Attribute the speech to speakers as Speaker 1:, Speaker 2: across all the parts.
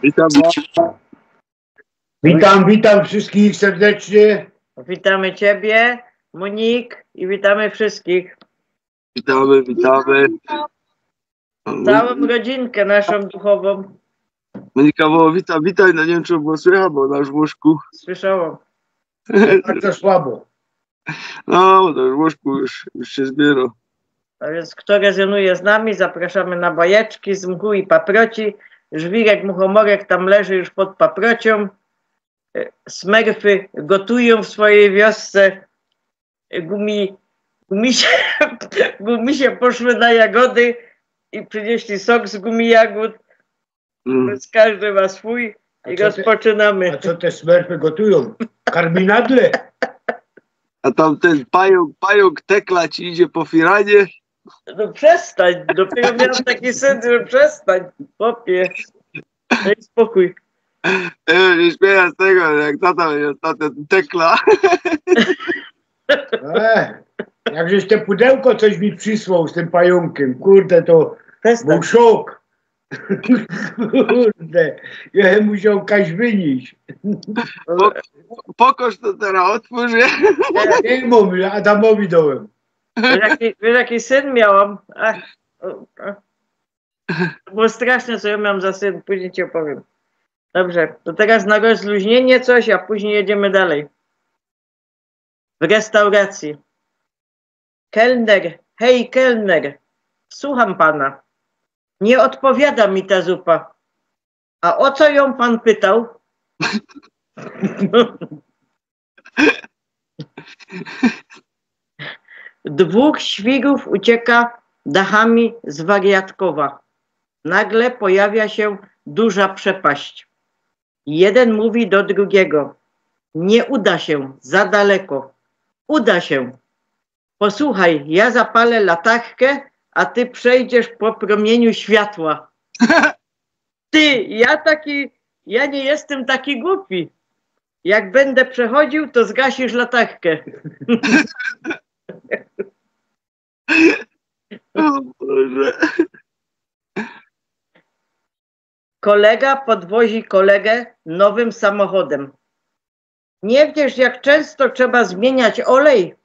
Speaker 1: Witam was.
Speaker 2: Witam wszystkich serdecznie.
Speaker 3: Witamy Ciebie, Monik, i witamy wszystkich.
Speaker 1: Witamy.
Speaker 3: Całą rodzinkę naszą duchową.
Speaker 1: Monika woła, witaj, no nie wiem, czy było słychać, bo nasz w łóżku.
Speaker 3: Słyszałam.
Speaker 2: Bardzo słabo.
Speaker 1: No, to w łóżku już się zbiera.
Speaker 3: A więc kto rezonuje z nami, zapraszamy na bajeczki z mchu i paproci. Żwirek, muchomorek tam leży już pod paprocią. Smerfy gotują w swojej wiosce. Gumisie poszły na jagody i przynieśli sok z gumi jagód. Więc każdy ma swój i rozpoczynamy.
Speaker 2: A co te smerfy gotują? Karminadle?
Speaker 1: A tam ten pająk Tekla ci idzie po firanie.
Speaker 3: No przestań, dopiero miałem taki sen, że przestań, popie. Daj spokój.
Speaker 1: Nie śmieję z tego, jak tata będzie ostatnio Tekla.
Speaker 2: Jakżeś te pudełko coś mi przysłał z tym pająkiem, kurde, to
Speaker 3: Przestań.
Speaker 2: był szok. Kurde, ja musiał Kaś wynieść.
Speaker 1: Pokoż to teraz, otwórz je.
Speaker 2: Nie mówię, Adamowi dołem.
Speaker 3: Wiesz, jaki syn miałam? Było straszne, co ja miałam za syn, później ci opowiem. Dobrze, to teraz na rozluźnienie coś, a później jedziemy dalej. W restauracji. Kelner, hej kelner, słucham pana. Nie odpowiada mi ta zupa. A o co ją pan pytał? Dwóch świrów ucieka dachami z Wariatkowa. Nagle pojawia się duża przepaść. Jeden mówi do drugiego: nie uda się, za daleko. Uda się. Posłuchaj, ja zapalę latarkę, a ty przejdziesz po promieniu światła. Ty, ja nie jestem taki głupi. Jak będę przechodził, to zgasisz latarkę.
Speaker 1: O Boże.
Speaker 3: Kolega podwozi kolegę nowym samochodem. Nie wiesz, jak często trzeba zmieniać olej?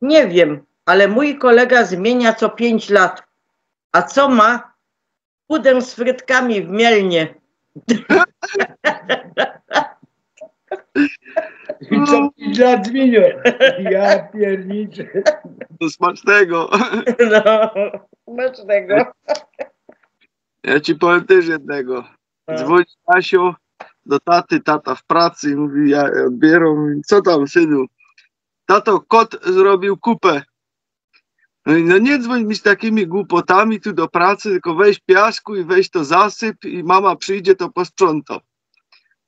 Speaker 3: Nie wiem, ale mój kolega zmienia co 5 lat. A co ma? Pudę z frytkami w Mielnie.
Speaker 2: I co 5 lat zmienił? Ja pierniczę.
Speaker 1: Do smacznego.
Speaker 3: No, smacznego.
Speaker 1: Ja ci powiem też jednego. Dzwoni Asio do taty, tata w pracy i mówi, ja odbieram, mówi, co tam, synu? Tato, kot zrobił kupę. No nie dzwoń mi z takimi głupotami tu do pracy, tylko weź piasku i weź to zasyp i mama przyjdzie, to posprząta.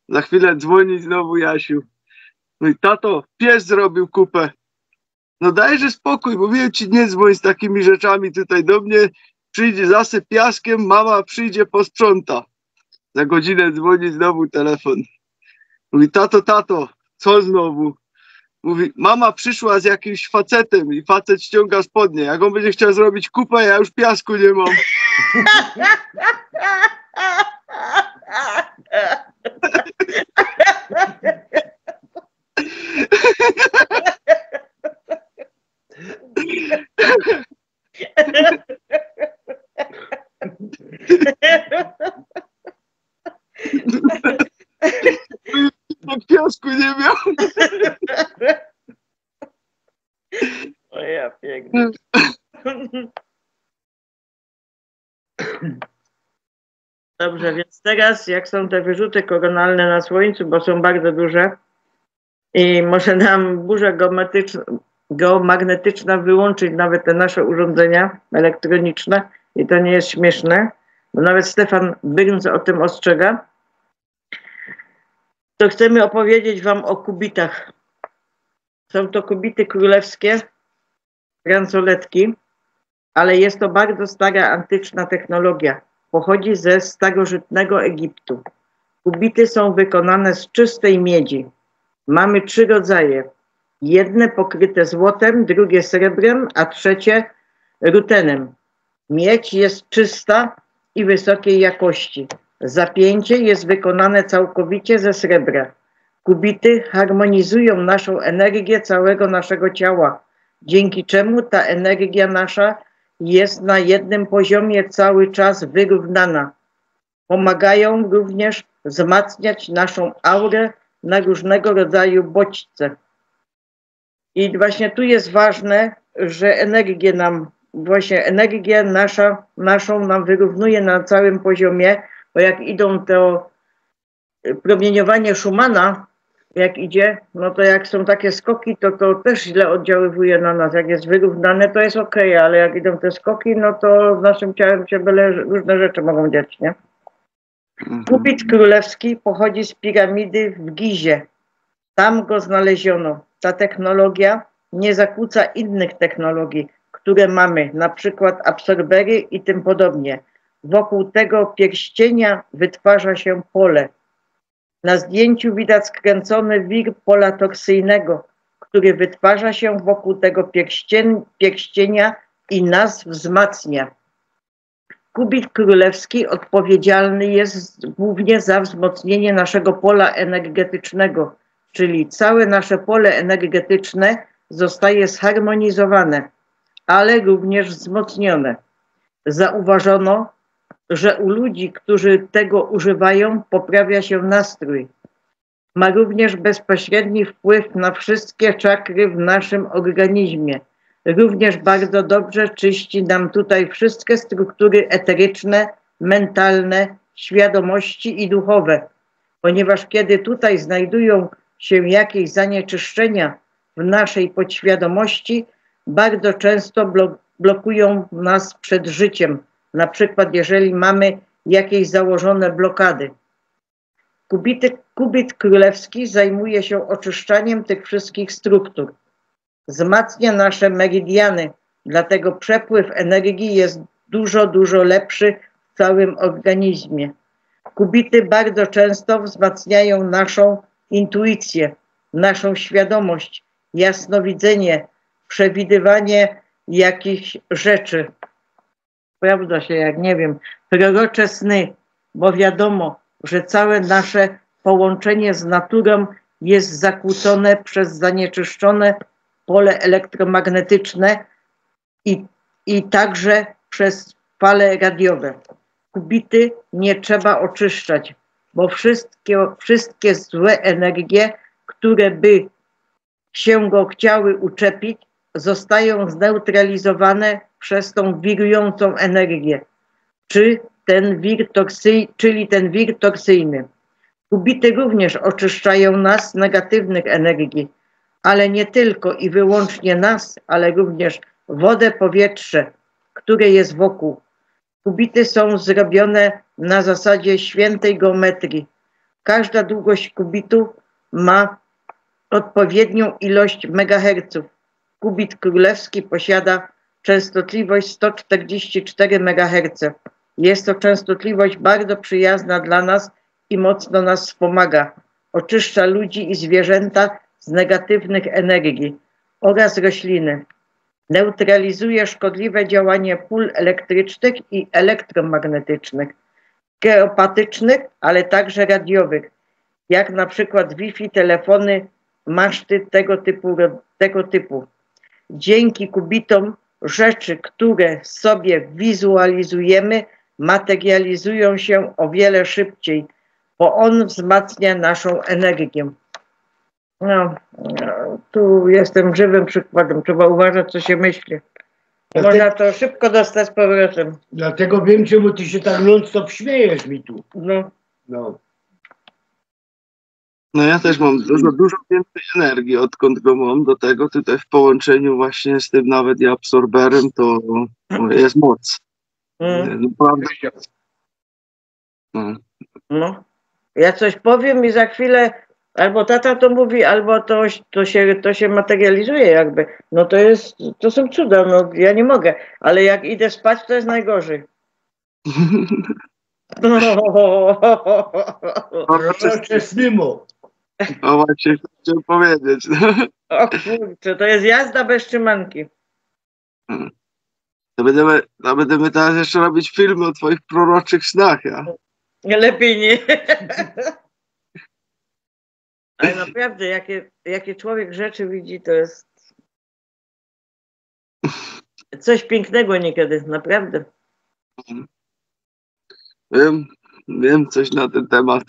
Speaker 1: Za chwilę dzwoni znowu Jasiu. Mówi, tato, pies zrobił kupę. No dajże spokój, mówiłem ci, nie dzwoń z takimi rzeczami tutaj do mnie. Przyjdzie, zasyp piaskiem, mama przyjdzie, posprząta. Za godzinę dzwoni znowu telefon. Mówi, tato, co znowu? Mówi, mama przyszła z jakimś facetem i facet ściąga spodnie. Jak on będzie chciał zrobić kupę, ja już piasku nie mam. Jak piasku nie miał.
Speaker 3: O ja pięknie. Dobrze, więc teraz jak są te wyrzuty koronalne na słońcu, bo są bardzo duże i może nam burza geomagnetyczna wyłączyć nawet te nasze urządzenia elektroniczne i to nie jest śmieszne, bo nawet Stefan Byrns o tym ostrzega, to chcemy opowiedzieć wam o kubitach. Są to kubity królewskie, bransoletki, ale jest to bardzo stara, antyczna technologia. Pochodzi ze starożytnego Egiptu. Kubity są wykonane z czystej miedzi. Mamy 3 rodzaje. Jedne pokryte złotem, drugie srebrem, a trzecie rutenem. Miedź jest czysta i wysokiej jakości. Zapięcie jest wykonane całkowicie ze srebra. Kubity harmonizują naszą energię całego naszego ciała, dzięki czemu ta energia nasza jest na jednym poziomie cały czas wyrównana. Pomagają również wzmacniać naszą aurę na różnego rodzaju bodźce. I właśnie tu jest ważne, że energię naszą nam wyrównuje na całym poziomie, bo jak idą to promieniowanie Schumana, jak idzie, no to jak są takie skoki, to też źle oddziaływuje na nas. Jak jest wyrównane, to jest ok, ale jak idą te skoki, no to z naszym ciałem się różne rzeczy mogą dziać, nie? Kubit królewski pochodzi z piramidy w Gizie. Tam go znaleziono. Ta technologia nie zakłóca innych technologii, które mamy, na przykład absorbery i tym podobnie. Wokół tego pierścienia wytwarza się pole. Na zdjęciu widać skręcony wir pola toksyjnego, który wytwarza się wokół tego pierścienia i nas wzmacnia. Kubit królewski odpowiedzialny jest głównie za wzmocnienie naszego pola energetycznego, czyli całe nasze pole energetyczne zostaje zharmonizowane, ale również wzmocnione. Zauważono, że u ludzi, którzy tego używają, poprawia się nastrój. Ma również bezpośredni wpływ na wszystkie czakry w naszym organizmie. Również bardzo dobrze czyści nam tutaj wszystkie struktury eteryczne, mentalne, świadomości i duchowe, ponieważ kiedy tutaj znajdują się jakieś zanieczyszczenia w naszej podświadomości, bardzo często blokują nas przed życiem. Na przykład jeżeli mamy jakieś założone blokady. Kubit królewski zajmuje się oczyszczaniem tych wszystkich struktur. Wzmacnia nasze meridiany, dlatego przepływ energii jest dużo lepszy w całym organizmie. Kubity bardzo często wzmacniają naszą intuicję, naszą świadomość, jasnowidzenie, przewidywanie jakichś rzeczy. Sprawdza się, jak nie wiem, prorocze sny, bo wiadomo, że całe nasze połączenie z naturą jest zakłócone przez zanieczyszczone pole elektromagnetyczne i także przez fale radiowe. Kubity nie trzeba oczyszczać, bo wszystkie złe energie, które by się go chciały uczepić, zostają zneutralizowane przez tą wirującą energię, czyli ten wir toksyjny. Kubity również oczyszczają nas z negatywnych energii, ale nie tylko i wyłącznie nas, ale również wodę, powietrze, które jest wokół. Kubity są zrobione na zasadzie świętej geometrii. Każda długość kubitu ma odpowiednią ilość megaherców. Kubit królewski posiada częstotliwość 144 MHz. Jest to częstotliwość bardzo przyjazna dla nas i mocno nas wspomaga. Oczyszcza ludzi i zwierzęta z negatywnych energii oraz rośliny. Neutralizuje szkodliwe działanie pól elektrycznych i elektromagnetycznych, geopatycznych, ale także radiowych, jak na przykład Wi-Fi, telefony, maszty tego typu. Dzięki kubitom rzeczy, które sobie wizualizujemy, materializują się o wiele szybciej, bo on wzmacnia naszą energię. No, tu jestem żywym przykładem. Trzeba uważać, co się myśli. Można to szybko dostać z powrotem.
Speaker 2: Dlatego wiem, czemu ty się tak non-stop śmiejesz mi tu.
Speaker 1: No ja też mam dużo więcej energii, odkąd go mam. Do tego tutaj w połączeniu właśnie z tym nawet i absorberem to jest moc. Naprawdę.
Speaker 3: No. Ja coś powiem i za chwilę albo tata to mówi, albo to się materializuje jakby. No to są cuda, no ja nie mogę. Ale jak idę spać, to jest najgorzej.
Speaker 2: Prorocze sny mu.
Speaker 1: O właśnie, chciałem powiedzieć.
Speaker 3: O kurczę, to jest jazda bez trzymanki.
Speaker 1: To będziemy teraz jeszcze robić filmy o twoich proroczych snach, ja?
Speaker 3: Lepiej nie. Ale naprawdę, jakie człowiek rzeczy widzi, to jest coś pięknego niekiedy, naprawdę.
Speaker 1: Wiem coś na ten temat.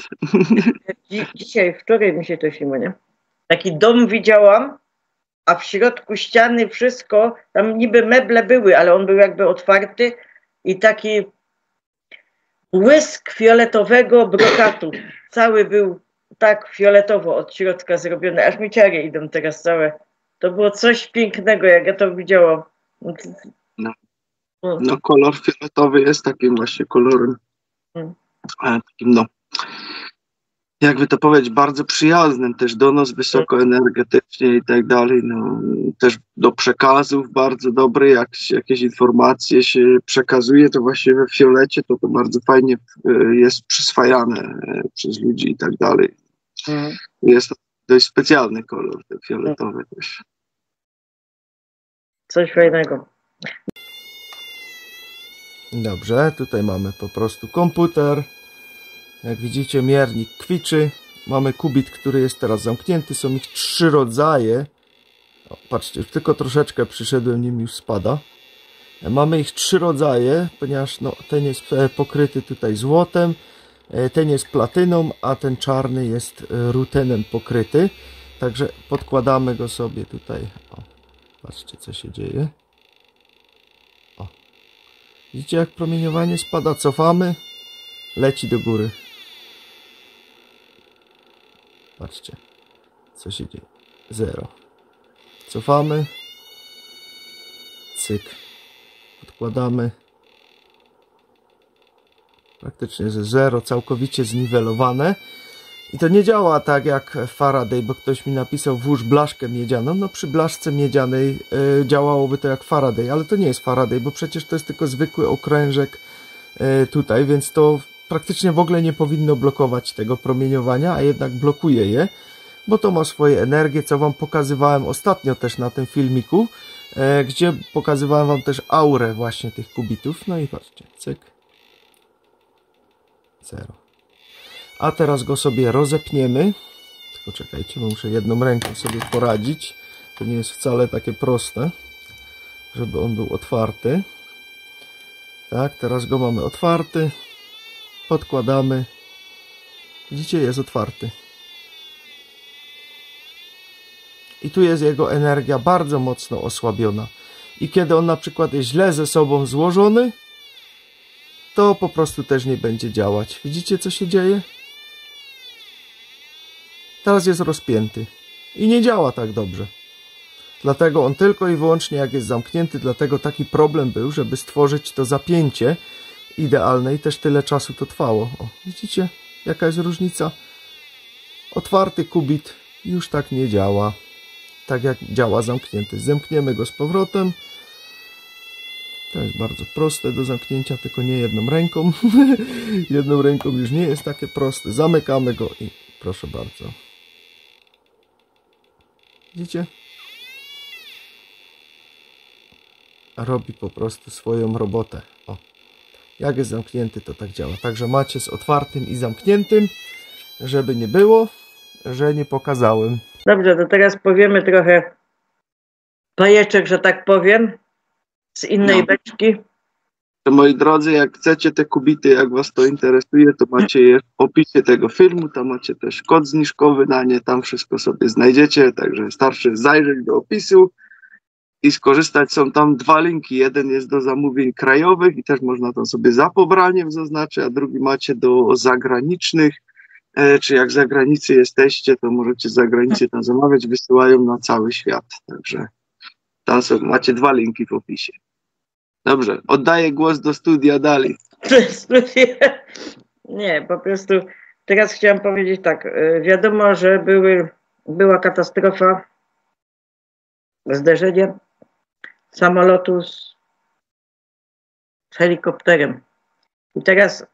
Speaker 3: Wczoraj mi się to śniło, nie? Taki dom widziałam, a w środku ściany wszystko, tam niby meble były, ale on był jakby otwarty i taki błysk fioletowego brokatu. Cały był tak fioletowo od środka zrobiony, aż mi ciary idą teraz całe. To było coś pięknego, jak ja to widziałam.
Speaker 1: No kolor fioletowy jest takim właśnie kolorem. Takim, no, jakby to powiedzieć, bardzo przyjaznym też do nas, wysokoenergetycznie i tak dalej. No, też do przekazów bardzo dobry, jak jakieś informacje się przekazuje, to właśnie we fiolecie to bardzo fajnie jest przyswajane przez ludzi i tak dalej. Jest to dość specjalny kolor, ten fioletowy też.
Speaker 3: Coś fajnego.
Speaker 4: Dobrze, tutaj mamy po prostu komputer. Jak widzicie, miernik kwiczy. Mamy kubit, który jest teraz zamknięty. Są ich 3 rodzaje. O, patrzcie, tylko troszeczkę przyszedłem, nim już spada. Mamy ich 3 rodzaje, ponieważ no, ten jest pokryty tutaj złotem, ten jest platyną, a ten czarny jest rutenem pokryty. Także podkładamy go sobie tutaj. O, patrzcie, co się dzieje. O. Widzicie, jak promieniowanie spada? Cofamy, leci do góry. Patrzcie, co się dzieje. 0. Cofamy. Cyk. Podkładamy. Praktycznie ze 0, całkowicie zniwelowane. I to nie działa tak jak Faraday, bo ktoś mi napisał włóż blaszkę miedzianą. No przy blaszce miedzianej działałoby to jak Faraday, ale to nie jest Faraday, bo przecież to jest tylko zwykły okrężek tutaj, więc to praktycznie w ogóle nie powinno blokować tego promieniowania, a jednak blokuje je, bo to ma swoje energie, co wam pokazywałem ostatnio też na tym filmiku, gdzie pokazywałem wam też aurę właśnie tych kubitów. No i patrzcie, cyk. 0. A teraz go sobie rozepniemy. Tylko czekajcie, bo muszę jedną ręką sobie poradzić. To nie jest wcale takie proste, żeby on był otwarty. Tak, teraz go mamy otwarty. Podkładamy. Widzicie, jest otwarty. I tu jest jego energia bardzo mocno osłabiona. I kiedy on na przykład jest źle ze sobą złożony, to po prostu też nie będzie działać. Widzicie, co się dzieje? Teraz jest rozpięty. I nie działa tak dobrze. Dlatego on tylko i wyłącznie jak jest zamknięty, dlatego taki problem był, żeby stworzyć to zapięcie idealne i też tyle czasu to trwało. O, widzicie, jaka jest różnica? Otwarty kubit już tak nie działa. Tak jak działa zamknięty. Zamkniemy go z powrotem. To jest bardzo proste do zamknięcia, tylko nie jedną ręką. Jedną ręką już nie jest takie proste. Zamykamy go i proszę bardzo. Widzicie? Robi po prostu swoją robotę. O. Jak jest zamknięty, to tak działa. Także macie z otwartym i zamkniętym, żeby nie było, że nie pokazałem.
Speaker 3: Dobrze, to teraz powiemy trochę bajeczek, że tak powiem, z innej beczki.
Speaker 1: To moi drodzy, jak chcecie te kubity, jak was to interesuje, to macie je w opisie tego filmu, tam macie też kod zniżkowy na nie, tam wszystko sobie znajdziecie, także wystarczy zajrzeć do opisu i skorzystać. Są tam 2 linki, jeden jest do zamówień krajowych i też można to sobie za pobraniem zaznaczyć, a drugi macie do zagranicznych, czy jak za granicy jesteście, to możecie za granicę tam zamawiać, wysyłają na cały świat, także tam macie 2 linki w opisie. Dobrze, oddaję głos do studia dalej.
Speaker 3: Nie, po prostu teraz chciałam powiedzieć tak. Wiadomo, że była katastrofa, zderzenie samolotu z helikopterem. I teraz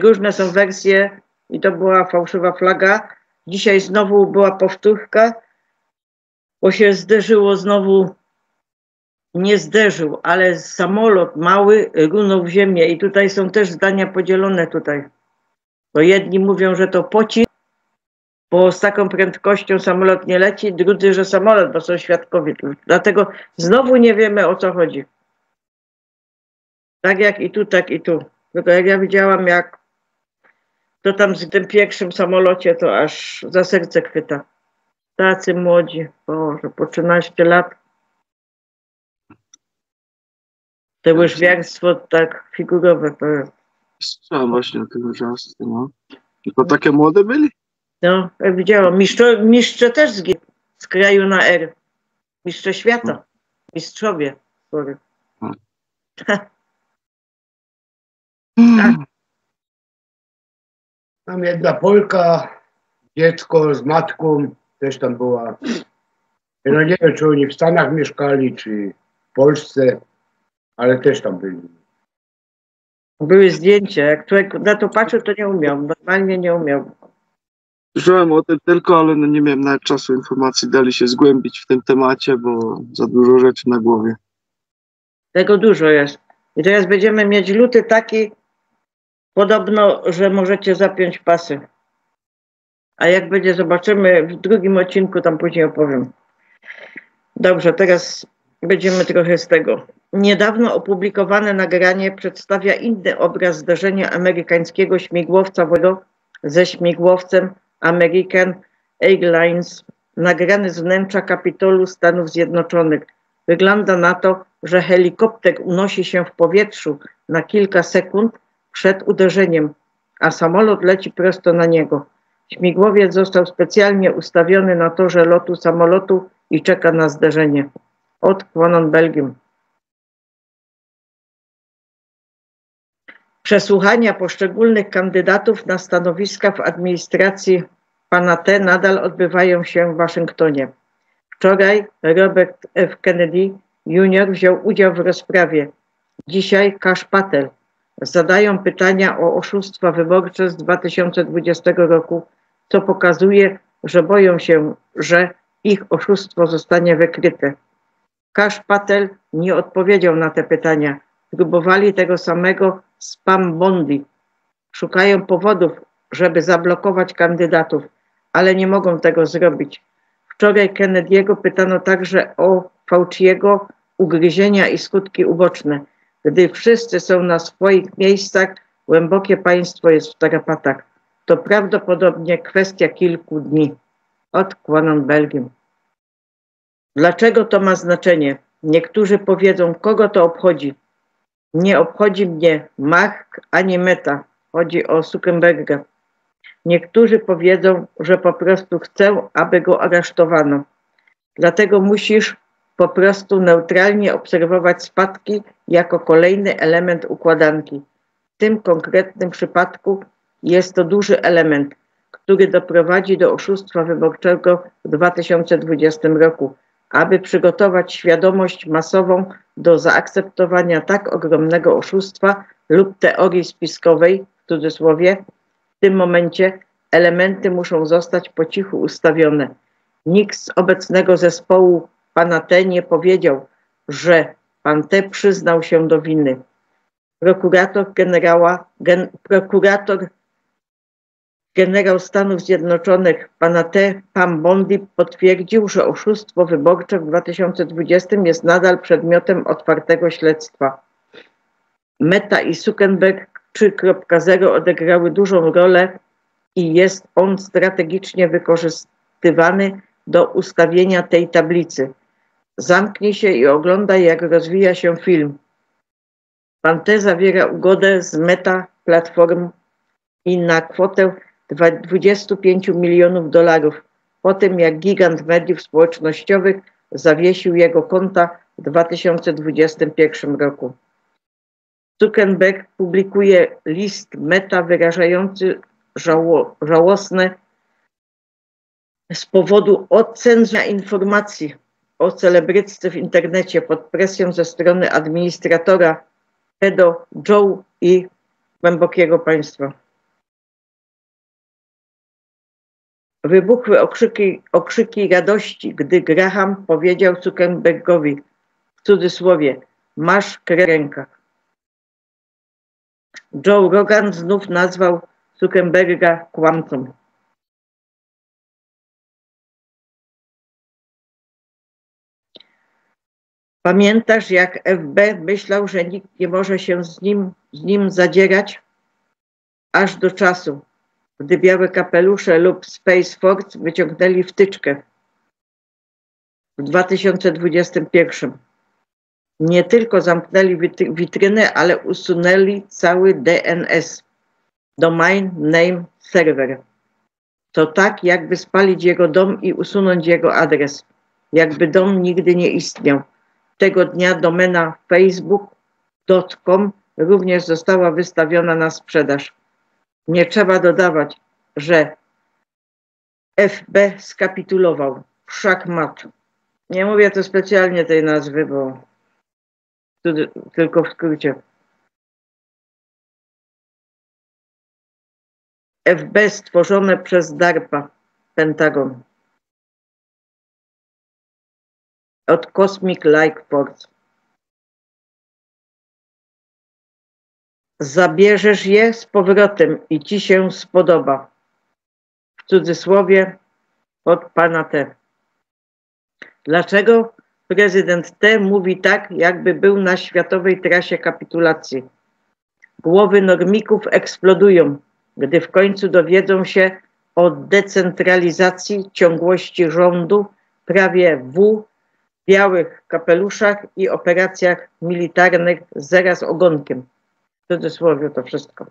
Speaker 3: różne są wersje i to była fałszywa flaga. Dzisiaj znowu była powtórka, bo się zderzyło znowu. Nie zderzył, ale samolot mały runął w ziemię i tutaj są też zdania podzielone tutaj. Bo jedni mówią, że to pocisk, bo z taką prędkością samolot nie leci, drudzy, że samolot, bo są świadkowie. Dlatego znowu nie wiemy, o co chodzi. Tak jak i tu, tak i tu. Tylko jak ja widziałam, jak to tam z tym pierwszym samolocie, to aż za serce chwyta. Tacy młodzi, Boże, po 13 lat. To łyżwiarstwo tak figurowe to jest.
Speaker 1: Słyszałem właśnie o tym rzasty, no. Tylko takie młode byli?
Speaker 3: No, jak widziałam. Mistrze też z kraju na R. Mistrze świata. Mistrzowie. Sorry.
Speaker 2: Tam jedna Polka, dziecko z matką, też tam była. No nie wiem, czy oni w Stanach mieszkali, czy w Polsce, ale też tam byli.
Speaker 3: Były zdjęcia. Jak człowiek na to patrzył, to nie umiał. Normalnie nie umiał.
Speaker 1: Słyszałem o tym tylko, ale no nie miałem nawet czasu informacji, dali się zgłębić w tym temacie, bo za dużo rzeczy na głowie.
Speaker 3: Tego dużo jest. I teraz będziemy mieć luty taki, podobno, że możecie zapiąć pasy. A jak będzie, zobaczymy w drugim odcinku, tam później opowiem. Dobrze, teraz będziemy trochę z tego. Niedawno opublikowane nagranie przedstawia inny obraz zdarzenia amerykańskiego śmigłowca ze śmigłowcem American Airlines, nagrany z wnętrza Kapitolu Stanów Zjednoczonych. Wygląda na to, że helikopter unosi się w powietrzu na kilka sekund przed uderzeniem, a samolot leci prosto na niego. Śmigłowiec został specjalnie ustawiony na torze lotu samolotu i czeka na zderzenie. Od Quanon, Belgium. Przesłuchania poszczególnych kandydatów na stanowiska w administracji pana T. nadal odbywają się w Waszyngtonie. Wczoraj Robert F. Kennedy Jr. wziął udział w rozprawie. Dzisiaj Kash Patel. Zadają pytania o oszustwa wyborcze z 2020 roku, co pokazuje, że boją się, że ich oszustwo zostanie wykryte. Kash Patel nie odpowiedział na te pytania. Próbowali tego samego z Pam Bondi. Szukają powodów, żeby zablokować kandydatów, ale nie mogą tego zrobić. Wczoraj Kennedy'ego pytano także o Fauciego, ugryzienia i skutki uboczne. Gdy wszyscy są na swoich miejscach, głębokie państwo jest w tarapatach. To prawdopodobnie kwestia kilku dni. Od Quanon, Belgium. Dlaczego to ma znaczenie? Niektórzy powiedzą, kogo to obchodzi. Nie obchodzi mnie Mark ani Meta. Chodzi o Zuckerberga. Niektórzy powiedzą, że po prostu chcę, aby go aresztowano. Dlatego musisz po prostu neutralnie obserwować spadki jako kolejny element układanki. W tym konkretnym przypadku jest to duży element, który doprowadzi do oszustwa wyborczego w 2020 roku, aby przygotować świadomość masową do zaakceptowania tak ogromnego oszustwa lub teorii spiskowej, w cudzysłowie. W tym momencie elementy muszą zostać po cichu ustawione. Nikt z obecnego zespołu pana T. nie powiedział, że pan T. przyznał się do winy. Generał Stanów Zjednoczonych pana T. Pam Bondi potwierdził, że oszustwo wyborcze w 2020 jest nadal przedmiotem otwartego śledztwa. Meta i Zuckerberg 3.0 odegrały dużą rolę i jest on strategicznie wykorzystywany do ustawienia tej tablicy. Zamknij się i oglądaj, jak rozwija się film. Pan T. zawiera ugodę z Meta Platform i na kwotę $25 milionów po tym, jak gigant mediów społecznościowych zawiesił jego konta w 2021 roku. Zuckerberg publikuje list Meta wyrażający żałosne z powodu ocenzujących informacji o celebrytce w internecie pod presją ze strony administratora pedo Joe i głębokiego państwa. Wybuchły okrzyki radości, gdy Graham powiedział Zuckerbergowi, w cudzysłowie, masz krew w rękach. Joe Rogan znów nazwał Zuckerberga kłamcą. Pamiętasz, jak FB myślał, że nikt nie może się z nim zadzierać? Aż do czasu, gdy Białe Kapelusze lub Space Force wyciągnęli wtyczkę w 2021. Nie tylko zamknęli witrynę, ale usunęli cały DNS, Domain Name Server. To tak, jakby spalić jego dom i usunąć jego adres. Jakby dom nigdy nie istniał. Tego dnia domena facebook.com również została wystawiona na sprzedaż. Nie trzeba dodawać, że FB skapitulował. Wszachmat. Nie mówię to specjalnie tej nazwy, bo tylko w skrócie. FB stworzone przez DARPA, Pentagon. Od Cosmic Life Force. Zabierzesz je z powrotem i ci się spodoba. W cudzysłowie od pana T. Dlaczego prezydent T mówi tak, jakby był na światowej trasie kapitulacji? Głowy normików eksplodują, gdy w końcu dowiedzą się o decentralizacji, ciągłości rządu, prawie W, białych kapeluszach i operacjach militarnych zera z ogonkiem. W cudzysłowie to wszystko.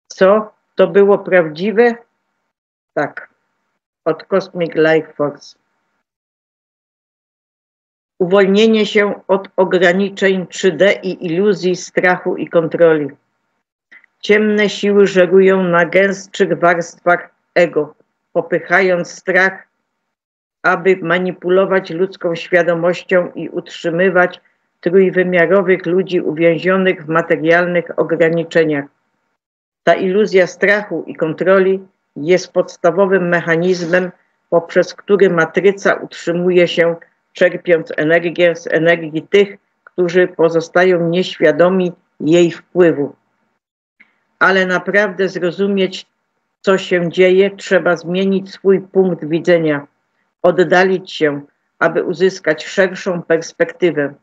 Speaker 3: Co? To było prawdziwe? Tak. Od Cosmic Life Force. Uwolnienie się od ograniczeń 3D i iluzji strachu i kontroli. Ciemne siły żerują na gęstszych warstwach ego, popychając strach, aby manipulować ludzką świadomością i utrzymywać trójwymiarowych ludzi uwięzionych w materialnych ograniczeniach. Ta iluzja strachu i kontroli jest podstawowym mechanizmem, poprzez który matryca utrzymuje się, czerpiąc energię z energii tych, którzy pozostają nieświadomi jej wpływu. Ale naprawdę zrozumieć, co się dzieje, trzeba zmienić swój punkt widzenia, oddalić się, aby uzyskać szerszą perspektywę.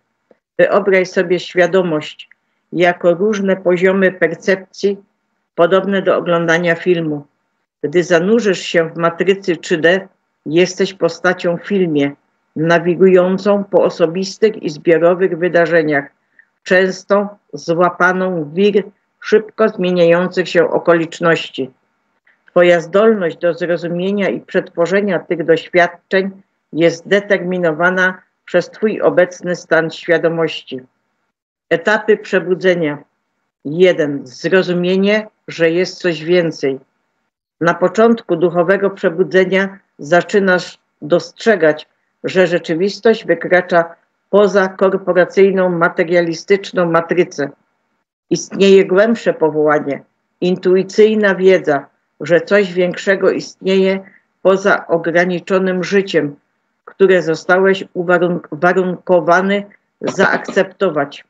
Speaker 3: Wyobraź sobie świadomość jako różne poziomy percepcji, podobne do oglądania filmu. Gdy zanurzysz się w matrycy 3D, jesteś postacią w filmie, nawigującą po osobistych i zbiorowych wydarzeniach, często złapaną w wir szybko zmieniających się okoliczności. Twoja zdolność do zrozumienia i przetworzenia tych doświadczeń jest determinowana przez Twój obecny stan świadomości. Etapy przebudzenia. 1. Zrozumienie, że jest coś więcej. Na początku duchowego przebudzenia zaczynasz dostrzegać, że rzeczywistość wykracza poza korporacyjną, materialistyczną matrycę. Istnieje głębsze powołanie, intuicyjna wiedza, że coś większego istnieje poza ograniczonym życiem, które zostałeś uwarunkowany zaakceptować.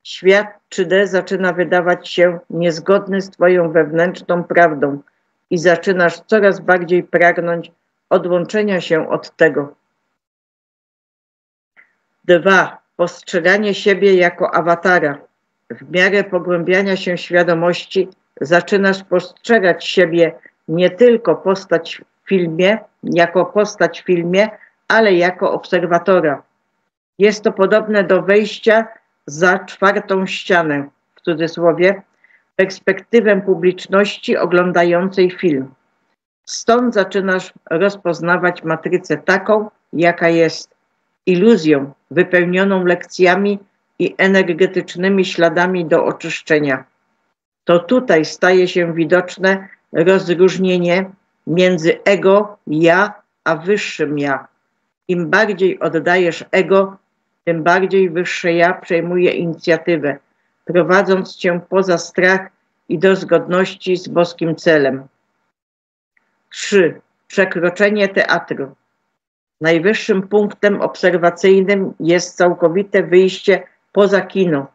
Speaker 3: Świat 3D zaczyna wydawać się niezgodny z Twoją wewnętrzną prawdą i zaczynasz coraz bardziej pragnąć odłączenia się od tego. 2. Postrzeganie siebie jako awatara. W miarę pogłębiania się świadomości zaczynasz postrzegać siebie nie tylko jako postać w filmie, ale jako obserwatora. Jest to podobne do wejścia za czwartą ścianę, w cudzysłowie, perspektywę publiczności oglądającej film. Stąd zaczynasz rozpoznawać matrycę taką, jaka jest, iluzją wypełnioną lekcjami i energetycznymi śladami do oczyszczenia. To tutaj staje się widoczne rozróżnienie między ego, ja, a wyższym ja. Im bardziej oddajesz ego, tym bardziej wyższe ja przejmuje inicjatywę, prowadząc cię poza strach i do zgodności z boskim celem. 3. Przekroczenie teatru. Najwyższym punktem obserwacyjnym jest całkowite wyjście poza kino,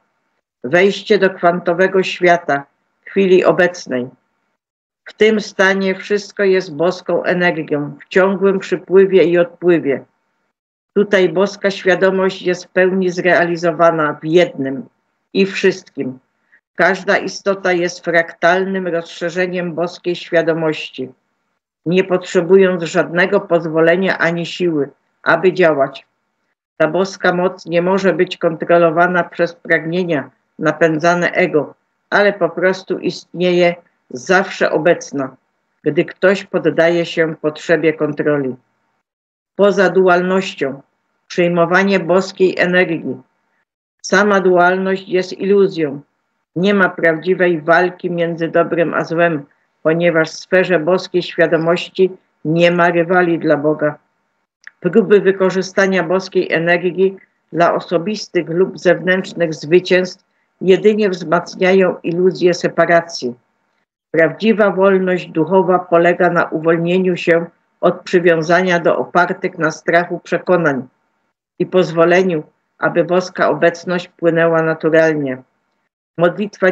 Speaker 3: wejście do kwantowego świata, chwili obecnej. W tym stanie wszystko jest boską energią, w ciągłym przypływie i odpływie. Tutaj boska świadomość jest w pełni zrealizowana w jednym i wszystkim. Każda istota jest fraktalnym rozszerzeniem boskiej świadomości, nie potrzebując żadnego pozwolenia ani siły, aby działać. Ta boska moc nie może być kontrolowana przez pragnienia napędzane ego, ale po prostu istnieje zawsze obecna, gdy ktoś poddaje się potrzebie kontroli. Poza dualnością, przyjmowanie boskiej energii. Sama dualność jest iluzją. Nie ma prawdziwej walki między dobrem a złem, ponieważ w sferze boskiej świadomości nie ma rywali dla Boga. Próby wykorzystania boskiej energii dla osobistych lub zewnętrznych zwycięstw jedynie wzmacniają iluzję separacji. Prawdziwa wolność duchowa polega na uwolnieniu się od przywiązania do opartych na strachu przekonań i pozwoleniu, aby boska obecność płynęła naturalnie. Modlitwa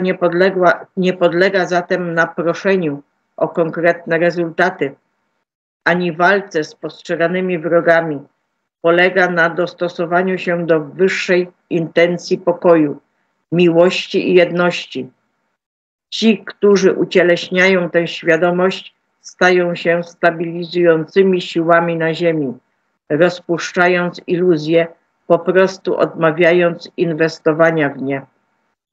Speaker 3: nie podlega zatem naproszeniu o konkretne rezultaty, ani walce z postrzeganymi wrogami. Polega na dostosowaniu się do wyższej intencji pokoju, miłości i jedności. Ci, którzy ucieleśniają tę świadomość, stają się stabilizującymi siłami na ziemi, rozpuszczając iluzje, po prostu odmawiając inwestowania w nie.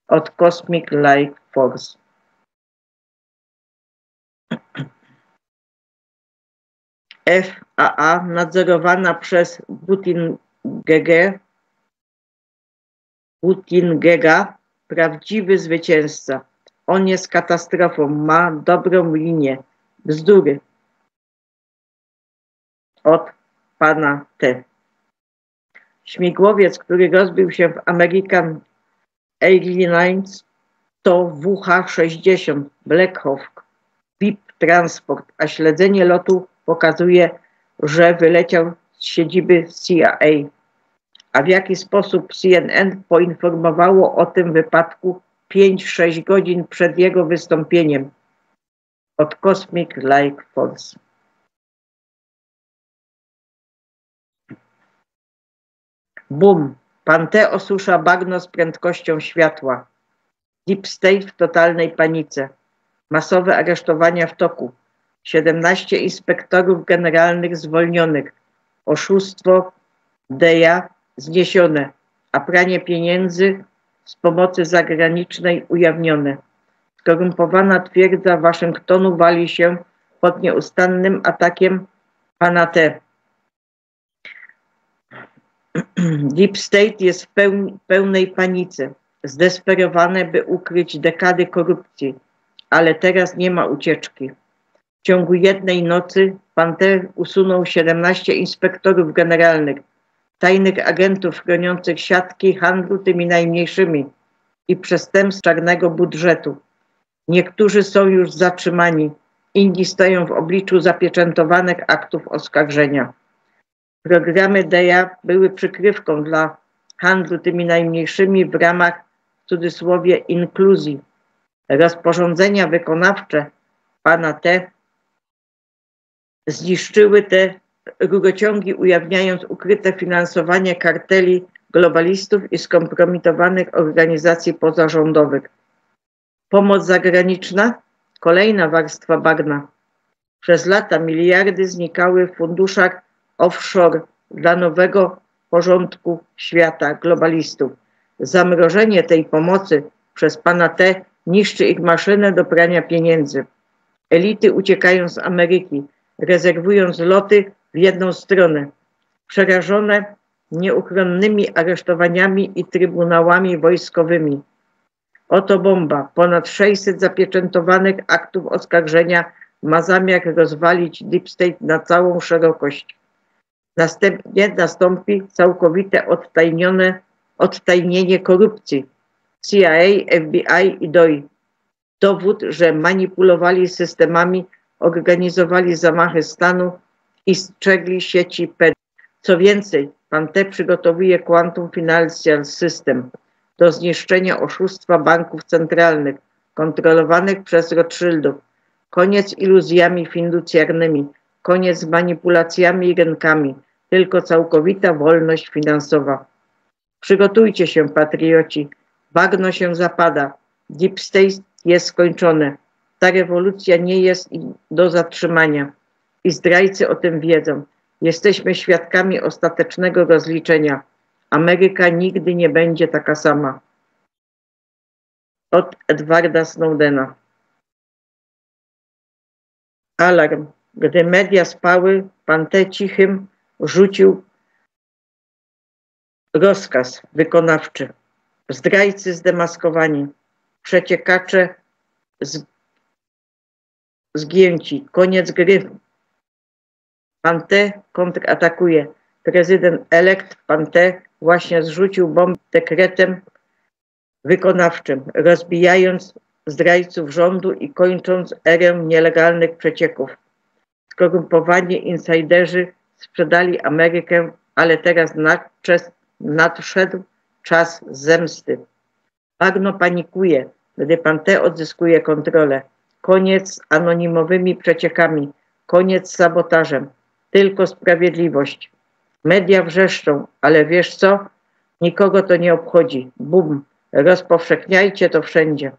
Speaker 3: Od Cosmic Life Force. FAA nadzorowana przez Buttigiega, prawdziwy zwycięzca. On jest katastrofą, ma dobrą linię. Bzdury. Od pana T. Śmigłowiec, który rozbił się w American Airlines, to WH-60 Black Hawk, VIP Transport, a śledzenie lotu pokazuje, że wyleciał z siedziby CIA. A w jaki sposób CNN poinformowało o tym wypadku 5-6 godzin przed jego wystąpieniem? Od Cosmic Life Force. Boom! Pan T osusza bagno z prędkością światła. Deep State w totalnej panice. Masowe aresztowania w toku. 17 inspektorów generalnych zwolnionych. Oszustwo DEA zniesione, a pranie pieniędzy z pomocy zagranicznej ujawnione. Skorumpowana twierdza Waszyngtonu wali się pod nieustannym atakiem pana T. Deep State jest w pełnej panice, zdesperowane, by ukryć dekady korupcji, ale teraz nie ma ucieczki. W ciągu jednej nocy pan T usunął 17 inspektorów generalnych, tajnych agentów chroniących siatki handlu tymi najmniejszymi i przestępstw czarnego budżetu. Niektórzy są już zatrzymani, inni stoją w obliczu zapieczętowanych aktów oskarżenia. Programy DEA były przykrywką dla handlu tymi najmniejszymi w ramach, w cudzysłowie, inkluzji. Rozporządzenia wykonawcze pana T zniszczyły te rurociągi, ujawniając ukryte finansowanie karteli globalistów i skompromitowanych organizacji pozarządowych. Pomoc zagraniczna? Kolejna warstwa bagna. Przez lata miliardy znikały w funduszach offshore dla nowego porządku świata globalistów. Zamrożenie tej pomocy przez pana T niszczy ich maszynę do prania pieniędzy. Elity uciekają z Ameryki, rezerwując loty w jedną stronę. Przerażone nieuchronnymi aresztowaniami i trybunałami wojskowymi. Oto bomba. Ponad 600 zapieczętowanych aktów oskarżenia ma zamiar rozwalić Deep State na całą szerokość. Następnie nastąpi całkowite odtajnienie korupcji CIA, FBI i DOI. Dowód, że manipulowali systemami, organizowali zamachy stanu i strzegli sieci PED. Co więcej, pan T przygotowuje Quantum Financial System do zniszczenia oszustwa banków centralnych kontrolowanych przez Rothschildów, Koniec iluzjami fiducjarnymi, koniec z manipulacjami i rynkami, tylko całkowita wolność finansowa. Przygotujcie się, patrioci, bagno się zapada, Deep State jest skończone, ta rewolucja nie jest do zatrzymania i zdrajcy o tym wiedzą. Jesteśmy świadkami ostatecznego rozliczenia. Ameryka nigdy nie będzie taka sama. Od Edwarda Snowdena. Alarm. Gdy media spały, pan T. cichym rzucił rozkaz wykonawczy. Zdrajcy zdemaskowani, przeciekacze zgięci, koniec gry. Pan T. kontratakuje. Prezydent elekt pan T. właśnie zrzucił bombę dekretem wykonawczym, rozbijając zdrajców rządu i kończąc erę nielegalnych przecieków. Skorumpowani insiderzy sprzedali Amerykę, ale teraz nadszedł czas zemsty. Bagno panikuje, gdy pan T. odzyskuje kontrolę. Koniec z anonimowymi przeciekami, koniec z sabotażem, tylko sprawiedliwość. Media wrzeszczą, ale wiesz co? Nikogo to nie obchodzi. Bum, rozpowszechniajcie to wszędzie.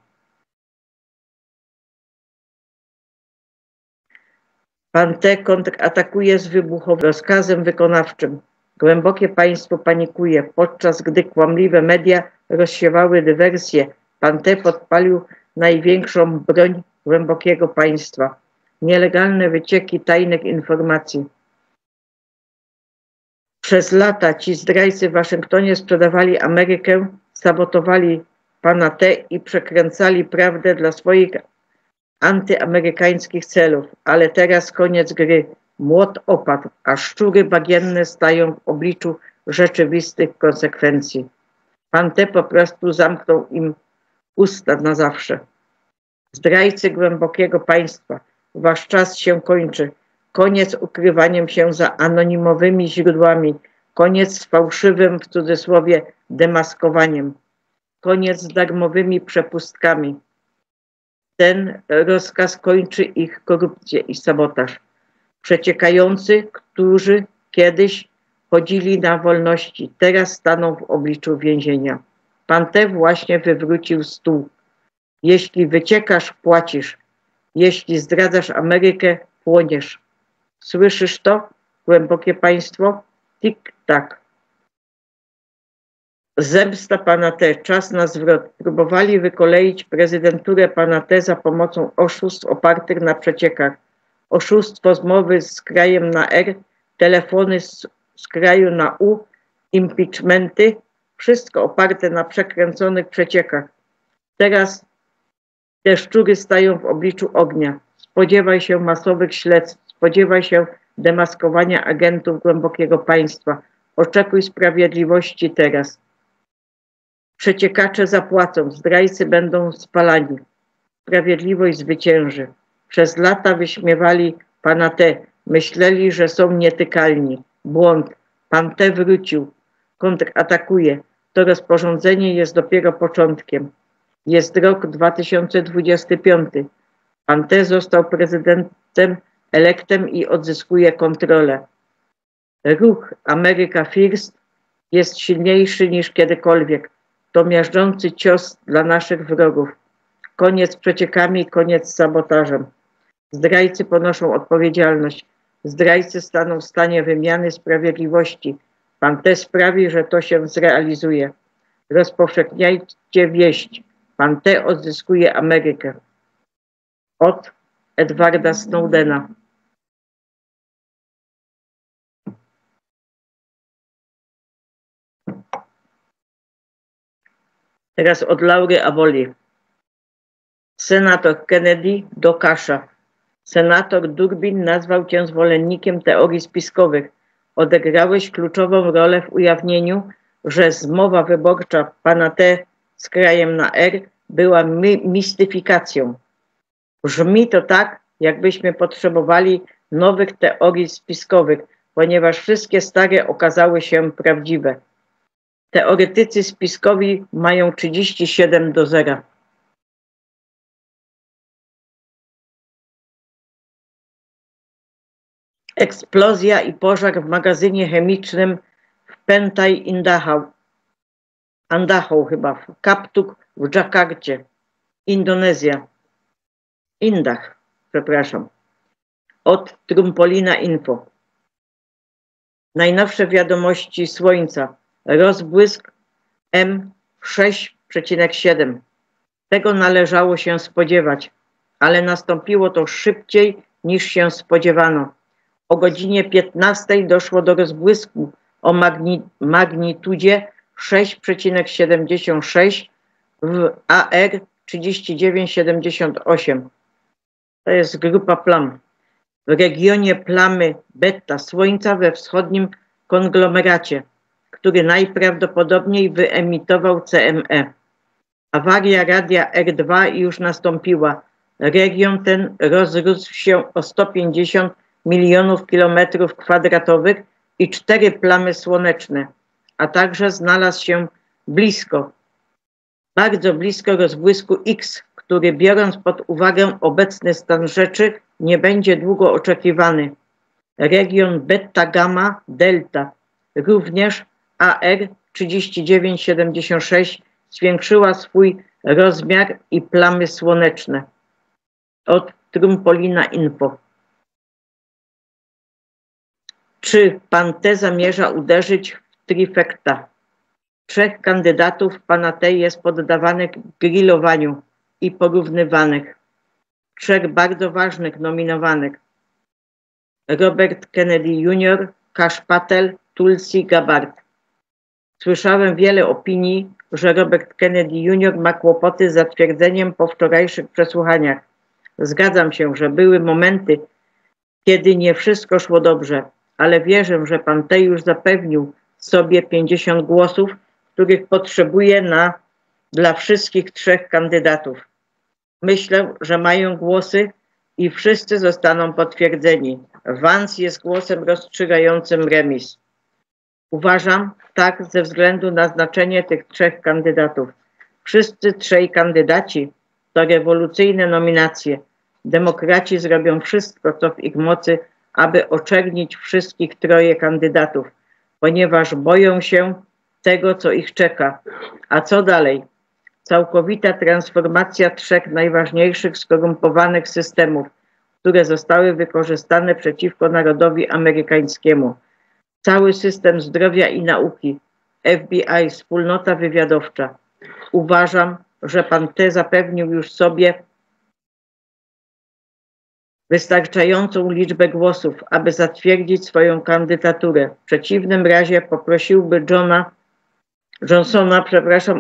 Speaker 3: Pan T. kontratakuje z wybuchowym rozkazem wykonawczym. Głębokie państwo panikuje, podczas gdy kłamliwe media rozsiewały dywersję. Pan T. podpalił największą broń głębokiego państwa. Nielegalne wycieki tajnych informacji. Przez lata ci zdrajcy w Waszyngtonie sprzedawali Amerykę, sabotowali pana T. i przekręcali prawdę dla swoich antyamerykańskich celów. Ale teraz koniec gry. Młot opadł, a szczury bagienne stają w obliczu rzeczywistych konsekwencji. Pan T. po prostu zamknął im usta na zawsze. Zdrajcy głębokiego państwa, wasz czas się kończy. Koniec ukrywaniem się za anonimowymi źródłami. Koniec z fałszywym, w cudzysłowie, demaskowaniem. Koniec z darmowymi przepustkami. Ten rozkaz kończy ich korupcję i sabotaż. Przeciekający, którzy kiedyś chodzili na wolności, teraz staną w obliczu więzienia. Pan T. właśnie wywrócił stół. Jeśli wyciekasz, płacisz. Jeśli zdradzasz Amerykę, płoniesz. Słyszysz to, głębokie państwo? Tik-tak. Zemsta pana T. Czas na zwrot. Próbowali wykoleić prezydenturę pana T. za pomocą oszustw opartych na przeciekach. Oszustwo zmowy z krajem na R, telefony z kraju na U, impeachmenty, wszystko oparte na przekręconych przeciekach. Teraz te szczury stają w obliczu ognia. Spodziewaj się masowych śledztw, spodziewaj się demaskowania agentów głębokiego państwa. Oczekuj sprawiedliwości teraz. Przeciekacze zapłacą, zdrajcy będą spalani. Sprawiedliwość zwycięży. Przez lata wyśmiewali pana T. Myśleli, że są nietykalni. Błąd. Pan T. wrócił. Kontratakuje. To rozporządzenie jest dopiero początkiem. Jest rok 2025. Pan T. został prezydentem elektem i odzyskuje kontrolę. Ruch America First jest silniejszy niż kiedykolwiek. To miażdżący cios dla naszych wrogów. Koniec z przeciekami, koniec z sabotażem. Zdrajcy ponoszą odpowiedzialność. Zdrajcy staną w stanie wymiany sprawiedliwości. Pan T. sprawi, że to się zrealizuje. Rozpowszechniajcie wieść. Pan T. odzyskuje Amerykę. Od Edwarda Snowdena. Teraz od Laury Avoli. Senator Kennedy do Kasza. Senator Durbin nazwał cię zwolennikiem teorii spiskowych. Odegrałeś kluczową rolę w ujawnieniu, że zmowa wyborcza pana T. z krajem na R była mistyfikacją. Brzmi to tak, jakbyśmy potrzebowali nowych teorii spiskowych, ponieważ wszystkie stare okazały się prawdziwe. Teoretycy spiskowi mają 37-0. Eksplozja i pożar w magazynie chemicznym w Pentai Andahau chyba, w Kaptuk w Dżakarcie, Indonezja. Indah, przepraszam. Od Trumpolina Info. Najnowsze wiadomości Słońca. Rozbłysk M6,7. Tego należało się spodziewać, ale nastąpiło to szybciej niż się spodziewano. O godzinie 15 doszło do rozbłysku o magnitudzie 6,76 w AR 3978. To jest grupa plam. W regionie plamy beta Słońca we wschodnim konglomeracie, który najprawdopodobniej wyemitował CME. Awaria radia R2 już nastąpiła. Region ten rozrósł się o 150 milionów kilometrów kwadratowych i 4 plamy słoneczne, a także znalazł się blisko, bardzo blisko rozbłysku X, który biorąc pod uwagę obecny stan rzeczy nie będzie długo oczekiwany. Region beta gamma delta, również AR 3976 zwiększyła swój rozmiar i plamy słoneczne. Od Trumpolina Info. Czy pan T zamierza uderzyć w trifekta? 3 kandydatów pana T jest poddawanych grillowaniu i porównywanych. 3 bardzo ważnych nominowanych. Robert Kennedy Jr., Kash Patel, Tulsi Gabbard. Słyszałem wiele opinii, że Robert Kennedy Jr. ma kłopoty z zatwierdzeniem po wczorajszych przesłuchaniach. Zgadzam się, że były momenty, kiedy nie wszystko szło dobrze, ale wierzę, że pan T już zapewnił sobie 50 głosów, których potrzebuje dla wszystkich 3 kandydatów. Myślę, że mają głosy i wszyscy zostaną potwierdzeni. Vance jest głosem rozstrzygającym remis. Uważam tak ze względu na znaczenie tych 3 kandydatów. Wszyscy 3 kandydaci to rewolucyjne nominacje. Demokraci zrobią wszystko, co w ich mocy, aby oczernić wszystkich 3 kandydatów, ponieważ boją się tego, co ich czeka. A co dalej? Całkowita transformacja 3 najważniejszych skorumpowanych systemów, które zostały wykorzystane przeciwko narodowi amerykańskiemu. Cały system zdrowia i nauki, FBI, wspólnota wywiadowcza. Uważam, że pan T zapewnił już sobie wystarczającą liczbę głosów, aby zatwierdzić swoją kandydaturę. W przeciwnym razie poprosiłby Johnsona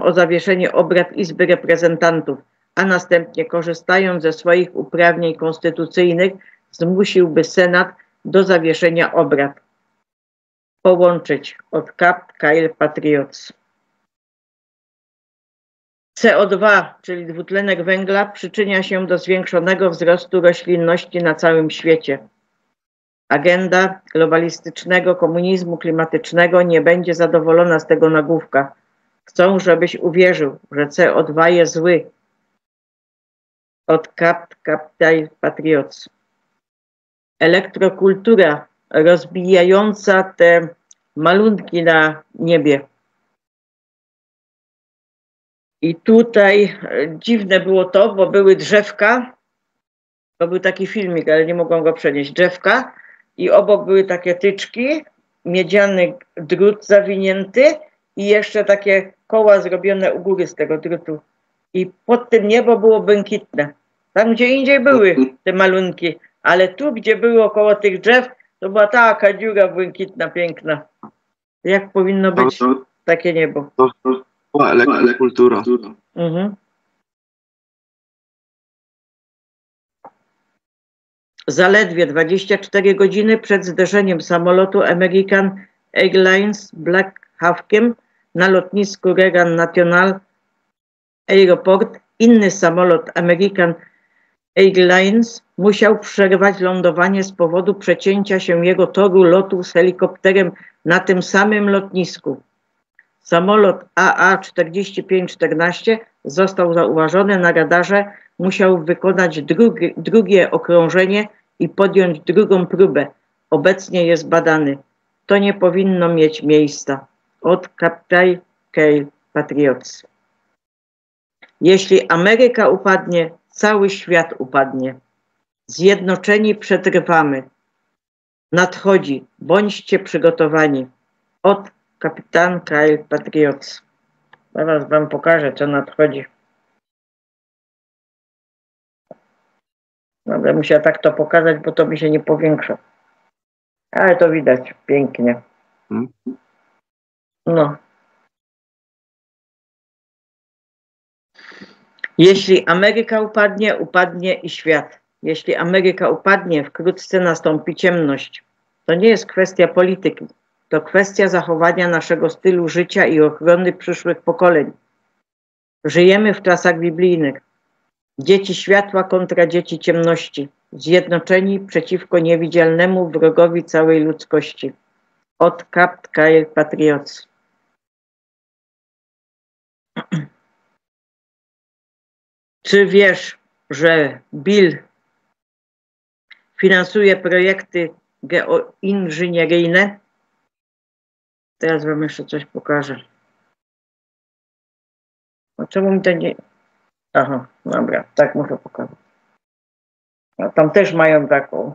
Speaker 3: o zawieszenie obrad Izby Reprezentantów, a następnie, korzystając ze swoich uprawnień konstytucyjnych, zmusiłby Senat do zawieszenia obrad. Połączyć od Capt Kyle Patriots. CO2, czyli dwutlenek węgla, przyczynia się do zwiększonego wzrostu roślinności na całym świecie. Agenda globalistycznego komunizmu klimatycznego nie będzie zadowolona z tego nagłówka. Chcą, żebyś uwierzył, że CO2 jest zły. Od Capt Patriots. Elektrokultura rozbijająca te malunki na niebie. I tutaj dziwne było to, bo były drzewka, to był taki filmik, ale nie mogłam go przenieść, drzewka i obok były takie tyczki, miedziany drut zawinięty i jeszcze takie koła zrobione u góry z tego drutu. I pod tym niebo było błękitne. Tam gdzie indziej były te malunki, ale tu, gdzie było koło tych drzew, to była taka dziura błękitna, piękna. Jak powinno być takie niebo?
Speaker 1: Elektrokultura.
Speaker 3: Mhm. Zaledwie 24 godziny przed zderzeniem samolotu American Airlines Black Hawkiem na lotnisku Reagan National Airport inny samolot American Airlines musiał przerwać lądowanie z powodu przecięcia się jego toru lotu z helikopterem na tym samym lotnisku. Samolot AA-4514 został zauważony na radarze, musiał wykonać drugie okrążenie i podjąć drugą próbę. obecnie jest badany. To nie powinno mieć miejsca. Od Captain Cale Patriots. Jeśli Ameryka upadnie, cały świat upadnie. Zjednoczeni przetrwamy. Nadchodzi, bądźcie przygotowani. Od Kapitan Cale Patriots. Zaraz wam pokażę, co nadchodzi. Będę musiała tak to pokazać, bo to mi się nie powiększa. Ale to widać pięknie. No. Jeśli Ameryka upadnie, upadnie i świat. Jeśli Ameryka upadnie, wkrótce nastąpi ciemność. To nie jest kwestia polityki. To kwestia zachowania naszego stylu życia i ochrony przyszłych pokoleń. Żyjemy w czasach biblijnych. Dzieci światła kontra dzieci ciemności. Zjednoczeni przeciwko niewidzialnemu wrogowi całej ludzkości. Od Captain Cale Patriots. Czy wiesz, że Bill finansuje projekty geoinżynieryjne? Teraz wam jeszcze coś pokażę. A czemu mi to nie... Aha, dobra, tak muszę pokazać. A tam też mają taką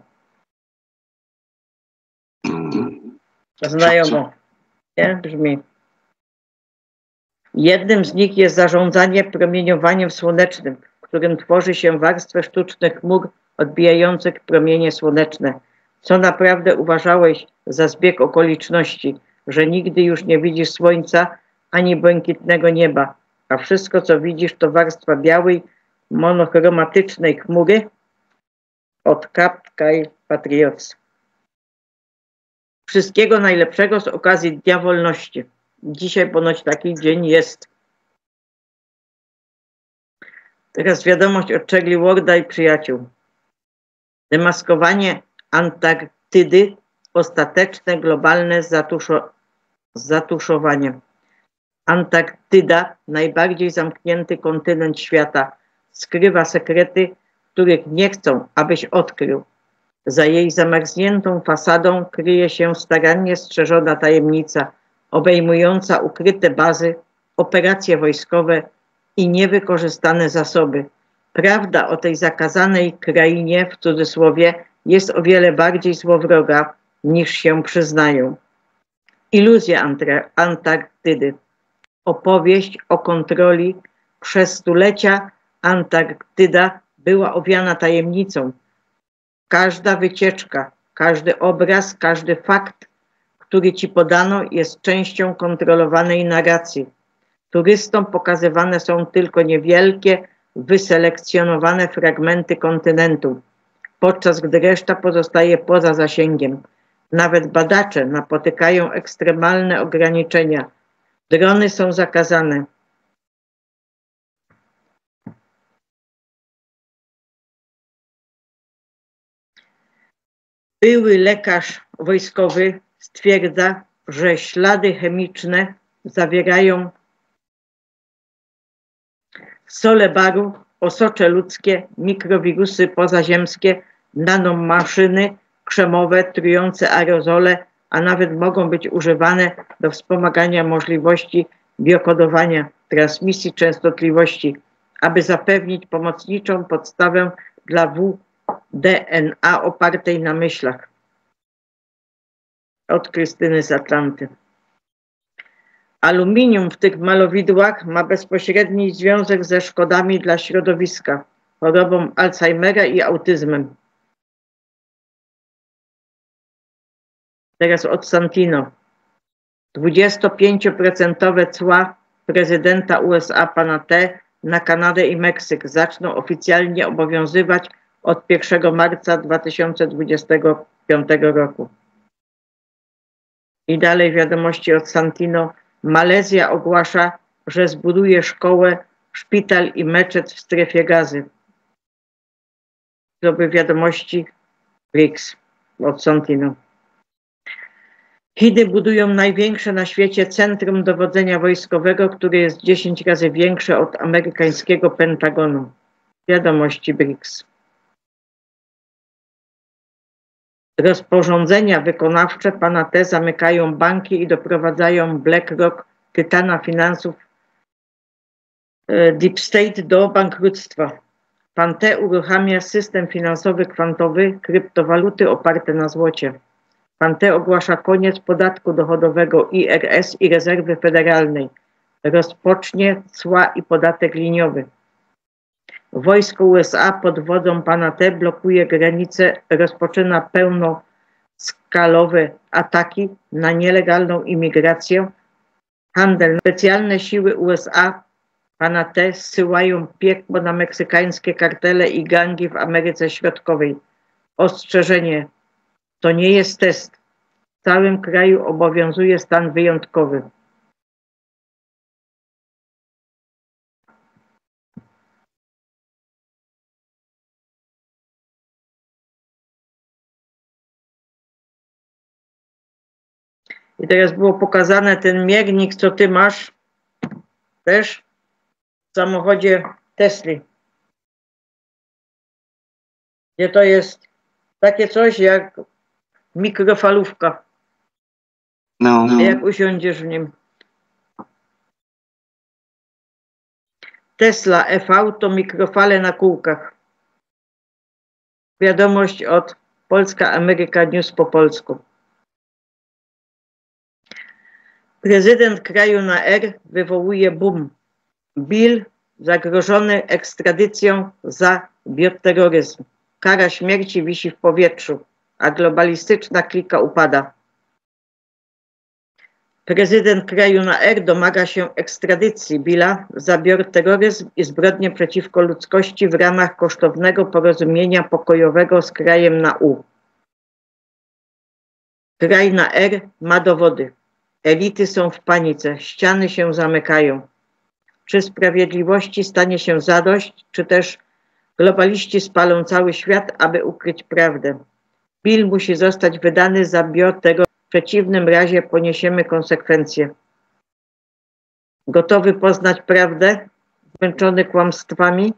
Speaker 3: znajomą. Nie? Brzmi. Jednym z nich jest zarządzanie promieniowaniem słonecznym, w którym tworzy się warstwę sztucznych chmur odbijających promienie słoneczne. Co naprawdę uważałeś za zbieg okoliczności, że nigdy już nie widzisz słońca ani błękitnego nieba, a wszystko co widzisz to warstwa białej, monochromatycznej chmury? Od Captain Cale Patriots. Wszystkiego najlepszego z okazji Dnia Wolności. Dzisiaj ponoć taki dzień jest. Teraz wiadomość od Charlie Warda i przyjaciół. Demaskowanie Antarktydy. Ostateczne globalne zatuszowanie. Antarktyda, najbardziej zamknięty kontynent świata, skrywa sekrety, których nie chcą, abyś odkrył. Za jej zamarzniętą fasadą kryje się starannie strzeżona tajemnica, obejmująca ukryte bazy, operacje wojskowe i niewykorzystane zasoby. Prawda o tej zakazanej krainie, w cudzysłowie, jest o wiele bardziej złowroga, niż się przyznają. Iluzja Antarktydy. Opowieść o kontroli. Przez stulecia Antarktyda była owiana tajemnicą. Każda wycieczka, każdy obraz, każdy fakt, który ci podano, jest częścią kontrolowanej narracji. Turystom pokazywane są tylko niewielkie, wyselekcjonowane fragmenty kontynentu, podczas gdy reszta pozostaje poza zasięgiem. Nawet badacze napotykają ekstremalne ograniczenia. Drony są zakazane. Były lekarz wojskowy stwierdza, że ślady chemiczne zawierają sole baru, osocze ludzkie, mikrowirusy pozaziemskie, nanomaszyny krzemowe, trujące aerozole, a nawet mogą być używane do wspomagania możliwości biokodowania, transmisji częstotliwości, aby zapewnić pomocniczą podstawę dla wDNA opartej na myślach. Od Krystyny z Atlanty. Aluminium w tych malowidłach ma bezpośredni związek ze szkodami dla środowiska, chorobą Alzheimera i autyzmem. Teraz od Santino. 25% cła prezydenta USA pana T. na Kanadę i Meksyk zaczną oficjalnie obowiązywać od 1 marca 2025 roku. I dalej wiadomości od Santino. Malezja ogłasza, że zbuduje szkołę, szpital i meczet w strefie Gazy. To były wiadomości BRICS od Santino. Chiny budują największe na świecie centrum dowodzenia wojskowego, które jest 10 razy większe od amerykańskiego Pentagonu. Wiadomości BRICS. Rozporządzenia wykonawcze pana T zamykają banki i doprowadzają BlackRock, tytana finansów Deep State, do bankructwa. Pan T uruchamia system finansowy kwantowy, kryptowaluty oparte na złocie. Pan T ogłasza koniec podatku dochodowego IRS i rezerwy federalnej. Rozpocznie cła i podatek liniowy. Wojsko USA pod wodzą pana T blokuje granice, rozpoczyna pełnoskalowe ataki na nielegalną imigrację, handel. Specjalne siły USA pana T zsyłają piekło na meksykańskie kartele i gangi w Ameryce Środkowej. Ostrzeżenie: to nie jest test. W całym kraju obowiązuje stan wyjątkowy. I teraz było pokazane ten miernik, co ty masz też w samochodzie Tesli. Gdzie to jest takie coś jak mikrofalówka.
Speaker 1: No.
Speaker 3: Jak usiądziesz w nim. Tesla EV to mikrofale na kółkach. Wiadomość od Polska Ameryka News po polsku. Prezydent kraju na R wywołuje boom. Bill zagrożony ekstradycją za bioterroryzm. Kara śmierci wisi w powietrzu, a globalistyczna klika upada. Prezydent kraju na R domaga się ekstradycji Billa za bioterroryzm i zbrodnie przeciwko ludzkości w ramach kosztownego porozumienia pokojowego z krajem na U. Kraj na R ma dowody. Elity są w panice, ściany się zamykają. Czy sprawiedliwości stanie się zadość, czy też globaliści spalą cały świat, aby ukryć prawdę? Bill musi zostać wydany za bioterroryzm. W przeciwnym razie poniesiemy konsekwencje. Gotowy poznać prawdę? Zmęczony kłamstwami?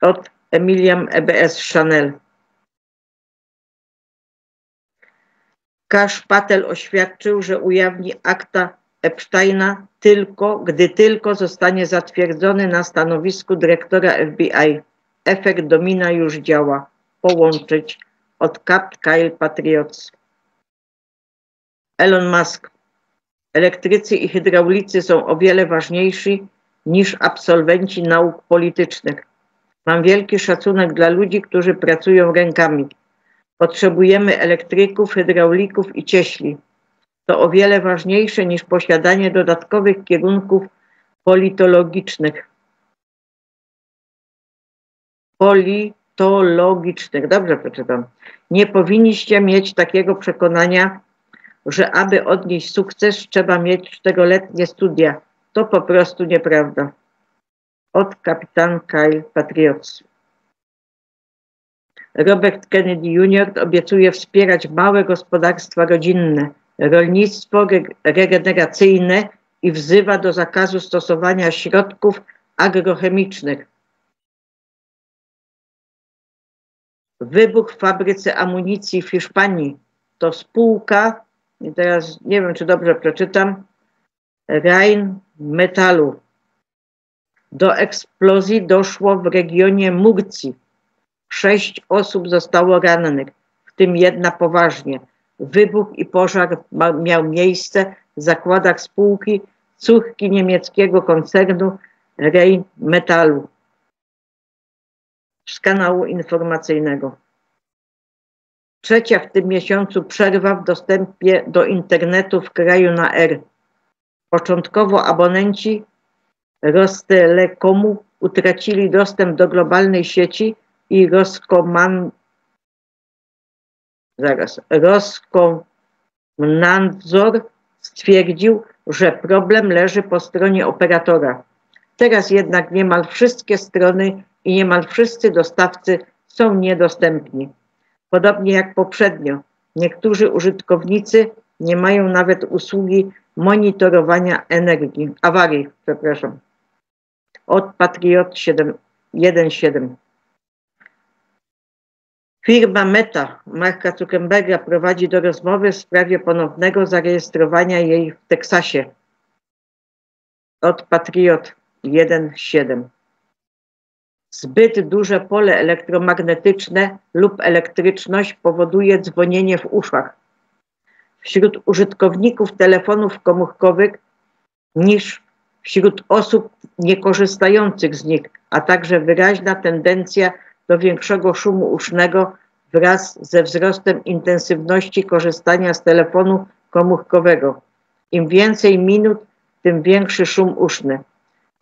Speaker 3: Od Emiliam EBS Chanel. Kash Patel oświadczył, że ujawni akta Epsteina gdy tylko zostanie zatwierdzony na stanowisku dyrektora FBI. Efekt domina już działa. Połączyć od Capt Kyle Patriots. Elon Musk. Elektrycy i hydraulicy są o wiele ważniejsi niż absolwenci nauk politycznych. Mam wielki szacunek dla ludzi, którzy pracują rękami. Potrzebujemy elektryków, hydraulików i cieśli. To o wiele ważniejsze niż posiadanie dodatkowych kierunków politologicznych. Dobrze przeczytam. Nie powinniście mieć takiego przekonania, że aby odnieść sukces, trzeba mieć 4-letnie studia. To po prostu nieprawda. Od kapitan Kyle Patriots. Robert Kennedy Jr. obiecuje wspierać małe gospodarstwa rodzinne, rolnictwo regeneracyjne i wzywa do zakazu stosowania środków agrochemicznych. Wybuch w fabryce amunicji w Hiszpanii. To spółka, i teraz nie wiem, czy dobrze przeczytam, Rheinmetallu. Do eksplozji doszło w regionie Murcji. 6 osób zostało rannych, w tym 1 poważnie. Wybuch i pożar miał miejsce w zakładach spółki córki niemieckiego koncernu Rheinmetallu. Z kanału informacyjnego. 3. w tym miesiącu przerwa w dostępie do internetu w kraju na R. Początkowo abonenci Rostelekomu utracili dostęp do globalnej sieci i Roskomnadzor stwierdził, że problem leży po stronie operatora. Teraz jednak niemal wszystkie strony i niemal wszyscy dostawcy są niedostępni. Podobnie jak poprzednio, niektórzy użytkownicy nie mają nawet usługi monitorowania awarii. Od Patriot 1.7. Firma Meta Marka Zuckerberga prowadzi do rozmowy w sprawie ponownego zarejestrowania jej w Teksasie. Od Patriot 1.7. Zbyt duże pole elektromagnetyczne lub elektryczność powoduje dzwonienie w uszach wśród użytkowników telefonów komórkowych niż wśród osób niekorzystających z nich, a także wyraźna tendencja do większego szumu usznego wraz ze wzrostem intensywności korzystania z telefonu komórkowego. Im więcej minut, tym większy szum uszny.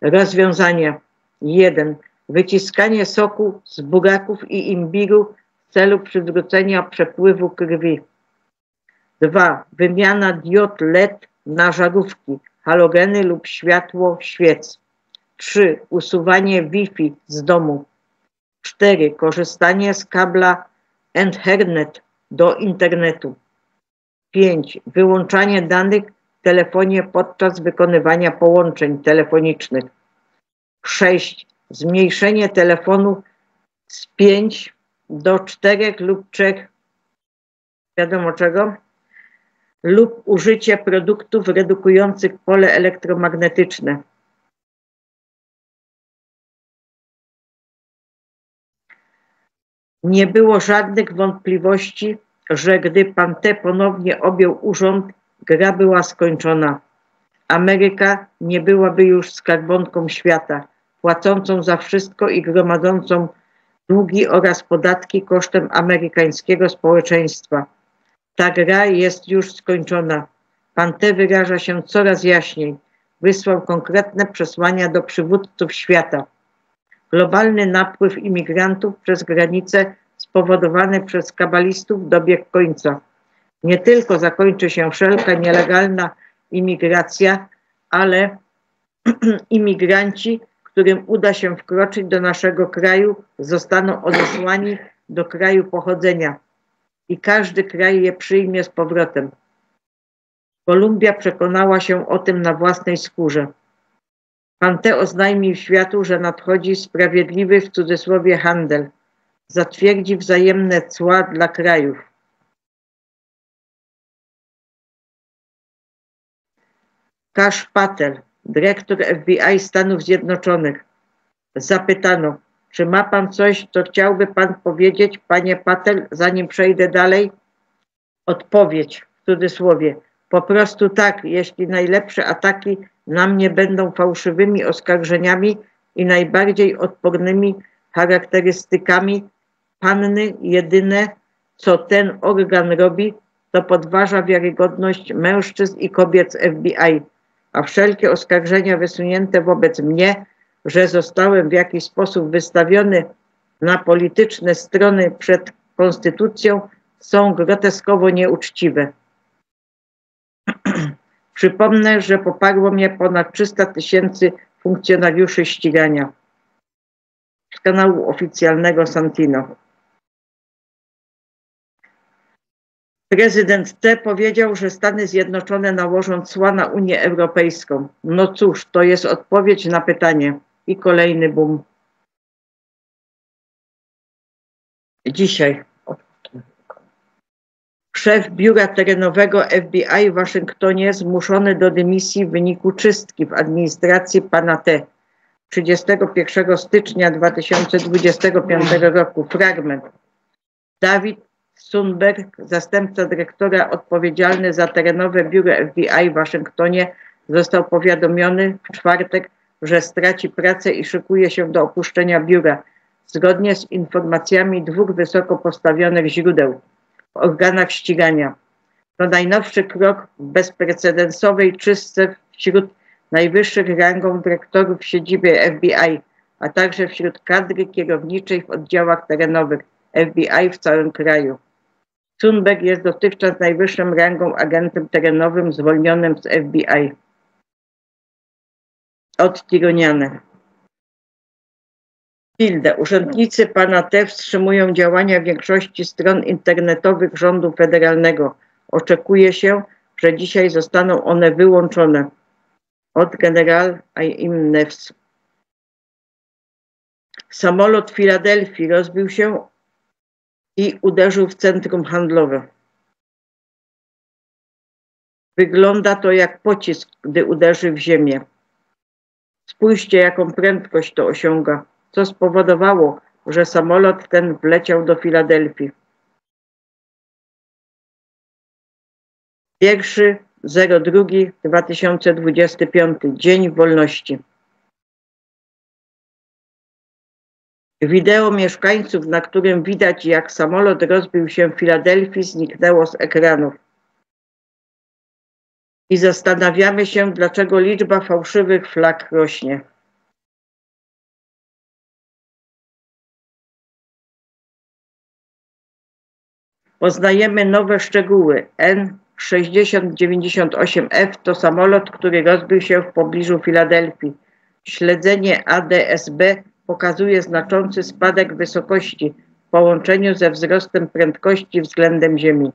Speaker 3: Rozwiązania: 1. Wyciskanie soku z buraków i imbiru w celu przywrócenia przepływu krwi. 2. Wymiana diod LED na żarówki, halogeny lub światło świec. 3. Usuwanie Wi-Fi z domu. 4. Korzystanie z kabla Ethernet do internetu. 5. Wyłączanie danych w telefonie podczas wykonywania połączeń telefonicznych. 6. Zmniejszenie telefonu z 5 do 4 lub 3, wiadomo czego, lub użycie produktów redukujących pole elektromagnetyczne. Nie było żadnych wątpliwości, że gdy pan T. ponownie objął urząd, gra była skończona. Ameryka nie byłaby już skarbonką świata, płacącą za wszystko i gromadzącą długi oraz podatki kosztem amerykańskiego społeczeństwa. Ta gra jest już skończona. Pan T. wyraża się coraz jaśniej. Wysłał konkretne przesłania do przywódców świata. Globalny napływ imigrantów przez granicę spowodowany przez kabalistów dobiegł końca. Nie tylko zakończy się wszelka nielegalna imigracja, ale imigranci, którym uda się wkroczyć do naszego kraju, zostaną odesłani do kraju pochodzenia i każdy kraj je przyjmie z powrotem. Kolumbia przekonała się o tym na własnej skórze. Pan T. oznajmił światu, że nadchodzi sprawiedliwy w cudzysłowie handel. Zatwierdzi wzajemne cła dla krajów. Kash Patel, dyrektor FBI Stanów Zjednoczonych. Zapytano, czy ma pan coś, co chciałby pan powiedzieć, panie Patel, zanim przejdę dalej? Odpowiedź, w cudzysłowie, po prostu tak, jeśli najlepsze ataki na mnie będą fałszywymi oskarżeniami i najbardziej odpornymi charakterystykami panny, jedyne, co ten organ robi, to podważa wiarygodność mężczyzn i kobiet z FBI, a wszelkie oskarżenia wysunięte wobec mnie, że zostałem w jakiś sposób wystawiony na polityczne strony przed konstytucją, są groteskowo nieuczciwe. Przypomnę, że poparło mnie ponad 300 000 funkcjonariuszy ścigania z kanału oficjalnego Santino. Prezydent T. powiedział, że Stany Zjednoczone nałożą cła na Unię Europejską. No cóż, to jest odpowiedź na pytanie. I kolejny boom. Dzisiaj szef biura terenowego FBI w Waszyngtonie zmuszony do dymisji w wyniku czystki w administracji pana T. 31 stycznia 2025 roku. Fragment. David Sundberg, zastępca dyrektora odpowiedzialny za terenowe biuro FBI w Waszyngtonie, został powiadomiony w czwartek, że straci pracę i szykuje się do opuszczenia biura, zgodnie z informacjami 2 wysoko postawionych źródeł w organach ścigania. To najnowszy krok w bezprecedensowej czystce wśród najwyższych rangą dyrektorów w siedzibie FBI, a także wśród kadry kierowniczej w oddziałach terenowych FBI w całym kraju. Sundberg jest dotychczas najwyższym rangą agentem terenowym zwolnionym z FBI. Odtironiane. Tilde. Urzędnicy pana T. wstrzymują działania większości stron internetowych rządu federalnego. Oczekuje się, że dzisiaj zostaną one wyłączone. Od general I.M. Nefs. Samolot w Filadelfii rozbił się i uderzył w centrum handlowe. Wygląda to jak pocisk, gdy uderzy w ziemię. Spójrzcie, jaką prędkość to osiąga, co spowodowało, że samolot ten wleciał do Filadelfii. 1.02.2025, Dzień Wolności. Wideo mieszkańców, na którym widać, jak samolot rozbił się w Filadelfii, zniknęło z ekranów. I zastanawiamy się, dlaczego liczba fałszywych flag rośnie. Poznajemy nowe szczegóły. N-6098F to samolot, który rozbił się w pobliżu Filadelfii. Śledzenie ADS-B pokazuje znaczący spadek wysokości w połączeniu ze wzrostem prędkości względem Ziemi.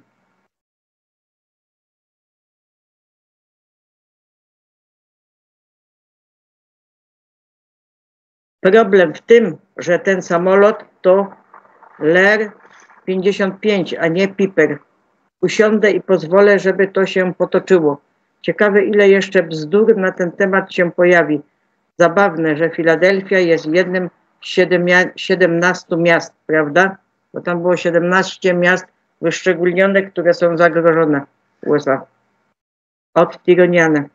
Speaker 3: Problem w tym, że ten samolot to Lear 55, a nie Piper. Usiądę i pozwolę, żeby to się potoczyło. Ciekawe, ile jeszcze bzdur na ten temat się pojawi. Zabawne, że Filadelfia jest jednym z 17 miast, prawda? Bo tam było 17 miast wyszczególnionych, które są zagrożone w USA. Odtyraniane.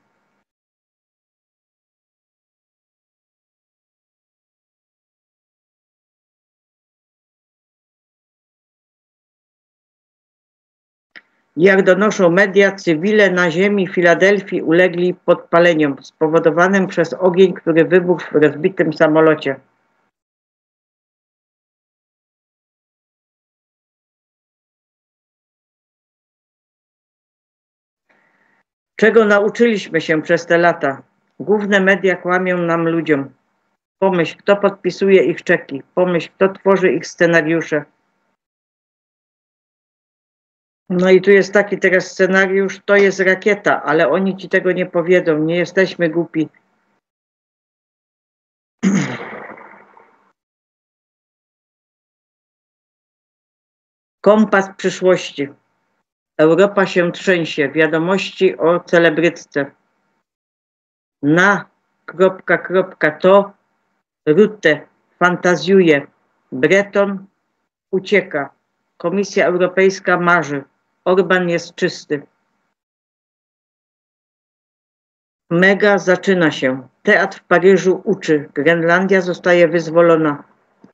Speaker 3: Jak donoszą media, cywile na ziemi Filadelfii ulegli podpaleniom spowodowanym przez ogień, który wybuchł w rozbitym samolocie. Czego nauczyliśmy się przez te lata? Główne media kłamią nam ludziom. Pomyśl, kto podpisuje ich czeki. Pomyśl, kto tworzy ich scenariusze. No i tu jest taki teraz scenariusz, to jest rakieta, ale oni ci tego nie powiedzą, nie jesteśmy głupi. Kompas przyszłości. Europa się trzęsie. Wiadomości o celebrytce. To Rutte fantazjuje. Breton ucieka. Komisja Europejska marzy. Orban jest czysty. Mega zaczyna się. Teatr w Paryżu uczy. Grenlandia zostaje wyzwolona.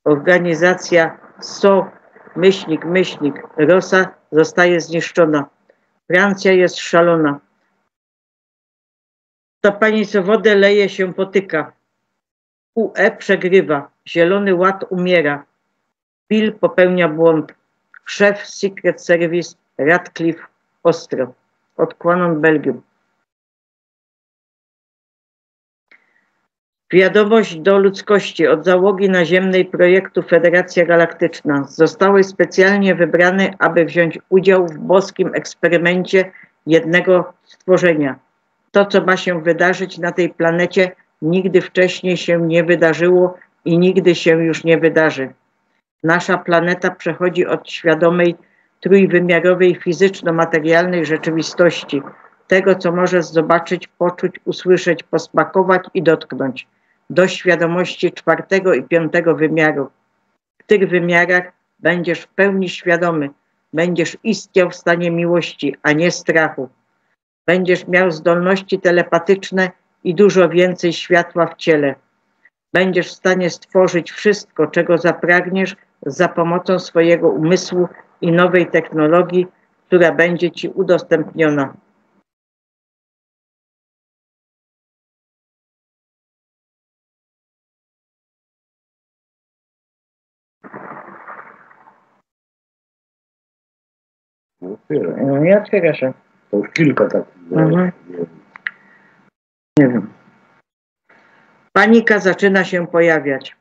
Speaker 3: Organizacja Rosa zostaje zniszczona. Francja jest szalona. Stopanicowodę leje się potyka. UE przegrywa. Zielony Ład umiera. Bill popełnia błąd. Szef Secret Service Radcliffe ostro. Odkłanon Belgium. Wiadomość do ludzkości od załogi naziemnej projektu Federacja Galaktyczna. Zostały specjalnie wybrane, aby wziąć udział w boskim eksperymencie jednego stworzenia. To, co ma się wydarzyć na tej planecie, nigdy wcześniej się nie wydarzyło i nigdy się już nie wydarzy. Nasza planeta przechodzi od świadomej, trójwymiarowej, fizyczno-materialnej rzeczywistości, tego, co możesz zobaczyć, poczuć, usłyszeć, posmakować i dotknąć, do świadomości 4. i 5. wymiaru. W tych wymiarach będziesz w pełni świadomy, będziesz istniał w stanie miłości, a nie strachu. Będziesz miał zdolności telepatyczne i dużo więcej światła w ciele. Będziesz w stanie stworzyć wszystko, czego zapragniesz za pomocą swojego umysłu i nowej technologii, która będzie ci udostępniona. Nie otwiera się.
Speaker 2: To już kilka takich.
Speaker 3: Nie wiem. Panika zaczyna się pojawiać.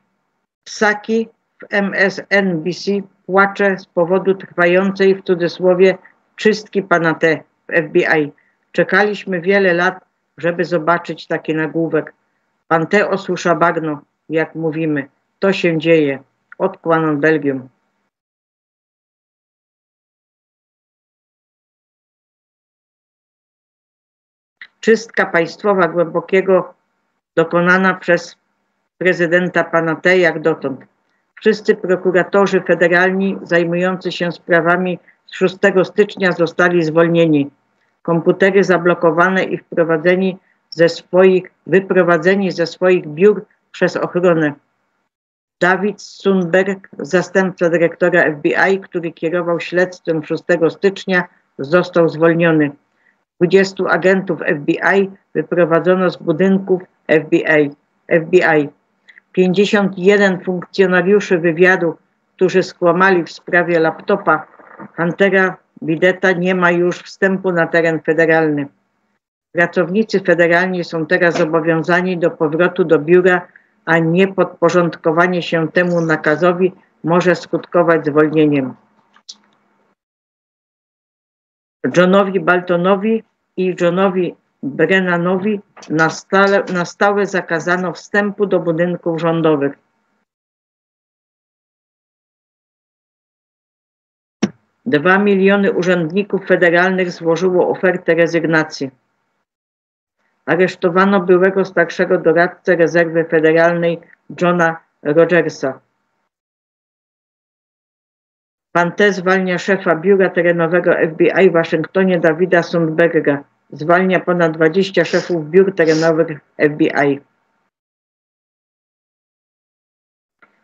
Speaker 3: Psaki w MSNBC płacze z powodu trwającej, w cudzysłowie, czystki pana T w FBI. Czekaliśmy wiele lat, żeby zobaczyć taki nagłówek. Pan T osusza bagno, jak mówimy. To się dzieje. Odkłanon Belgium. Czystka państwowa Głębokiego dokonana przez prezydenta pana T. jak dotąd. Wszyscy prokuratorzy federalni zajmujący się sprawami z 6 stycznia zostali zwolnieni. Komputery zablokowane i wyprowadzeni ze swoich biur przez ochronę. David Sundberg, zastępca dyrektora FBI, który kierował śledztwem 6 stycznia, został zwolniony. 20 agentów FBI wyprowadzono z budynków FBI. 51 funkcjonariuszy wywiadu, którzy skłamali w sprawie laptopa Huntera Bideta, nie ma już wstępu na teren federalny. Pracownicy federalni są teraz zobowiązani do powrotu do biura, a niepodporządkowanie się temu nakazowi może skutkować zwolnieniem. Johnowi Boltonowi i Johnowi Brennanowi na stałe zakazano wstępu do budynków rządowych. Dwa miliony urzędników federalnych złożyło ofertę rezygnacji. Aresztowano byłego starszego doradcę rezerwy federalnej Johna Rogersa. Pan T. zwalnia szefa biura terenowego FBI w Waszyngtonie Davida Sundberga. Zwalnia ponad 20 szefów biur terenowych FBI.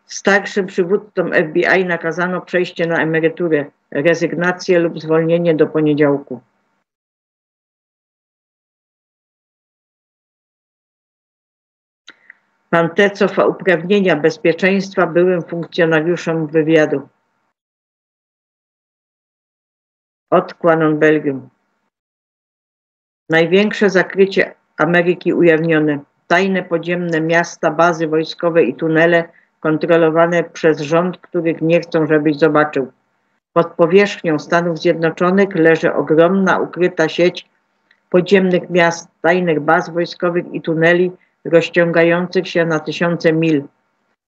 Speaker 3: Starszym przywódcom FBI nakazano przejście na emeryturę, rezygnację lub zwolnienie do poniedziałku. Pan T. cofa uprawnienia bezpieczeństwa byłym funkcjonariuszom wywiadu. Od Quanon Belgium. Największe zakrycie Ameryki ujawnione. Tajne podziemne miasta, bazy wojskowe i tunele kontrolowane przez rząd, których nie chcą, żebyś zobaczył. Pod powierzchnią Stanów Zjednoczonych leży ogromna, ukryta sieć podziemnych miast, tajnych baz wojskowych i tuneli rozciągających się na tysiące mil.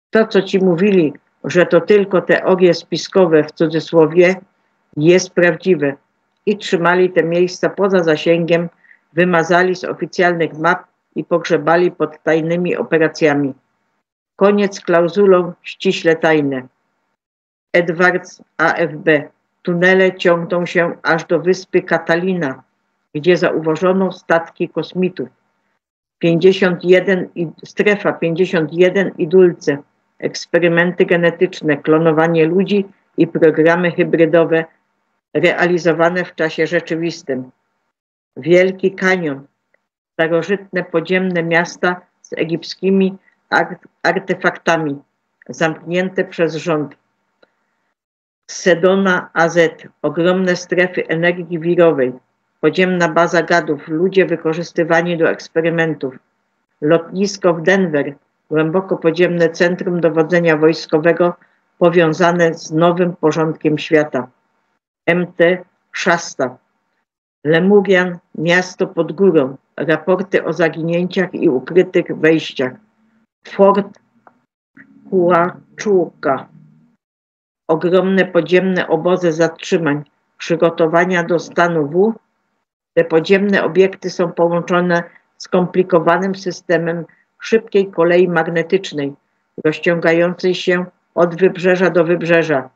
Speaker 3: To, co ci mówili, że to tylko teorie spiskowe w cudzysłowie, jest prawdziwe. I trzymali te miejsca poza zasięgiem, wymazali z oficjalnych map i pogrzebali pod tajnymi operacjami. Koniec z klauzulą ściśle tajne. Edwards, AFB. Tunele ciągną się aż do wyspy Catalina, gdzie zauważono statki kosmitów. Strefa 51 i Dulce. Eksperymenty genetyczne, klonowanie ludzi i programy hybrydowe realizowane w czasie rzeczywistym. Wielki Kanion. Starożytne podziemne miasta z egipskimi artefaktami, zamknięte przez rząd. Sedona AZ, ogromne strefy energii wirowej, podziemna baza gadów, ludzie wykorzystywani do eksperymentów. Lotnisko w Denver, głęboko podziemne centrum dowodzenia wojskowego powiązane z nowym porządkiem świata. MT Shasta, Lemurian, miasto pod górą, raporty o zaginięciach i ukrytych wejściach. Fort Huachuca, ogromne podziemne obozy zatrzymań, przygotowania do stanu W. Te podziemne obiekty są połączone skomplikowanym systemem szybkiej kolei magnetycznej, rozciągającej się od wybrzeża do wybrzeża.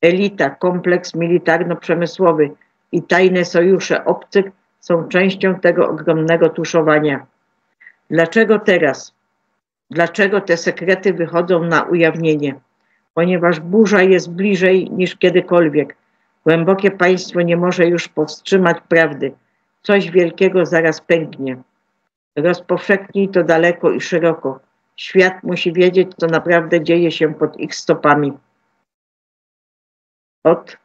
Speaker 3: Elita, kompleks militarno-przemysłowy i tajne sojusze obcych są częścią tego ogromnego tuszowania. Dlaczego teraz? Dlaczego te sekrety wychodzą na ujawnienie? Ponieważ burza jest bliżej niż kiedykolwiek. Głębokie państwo nie może już powstrzymać prawdy. Coś wielkiego zaraz pęknie. Rozpowszechnij to daleko i szeroko. Świat musi wiedzieć, co naprawdę dzieje się pod ich stopami. Od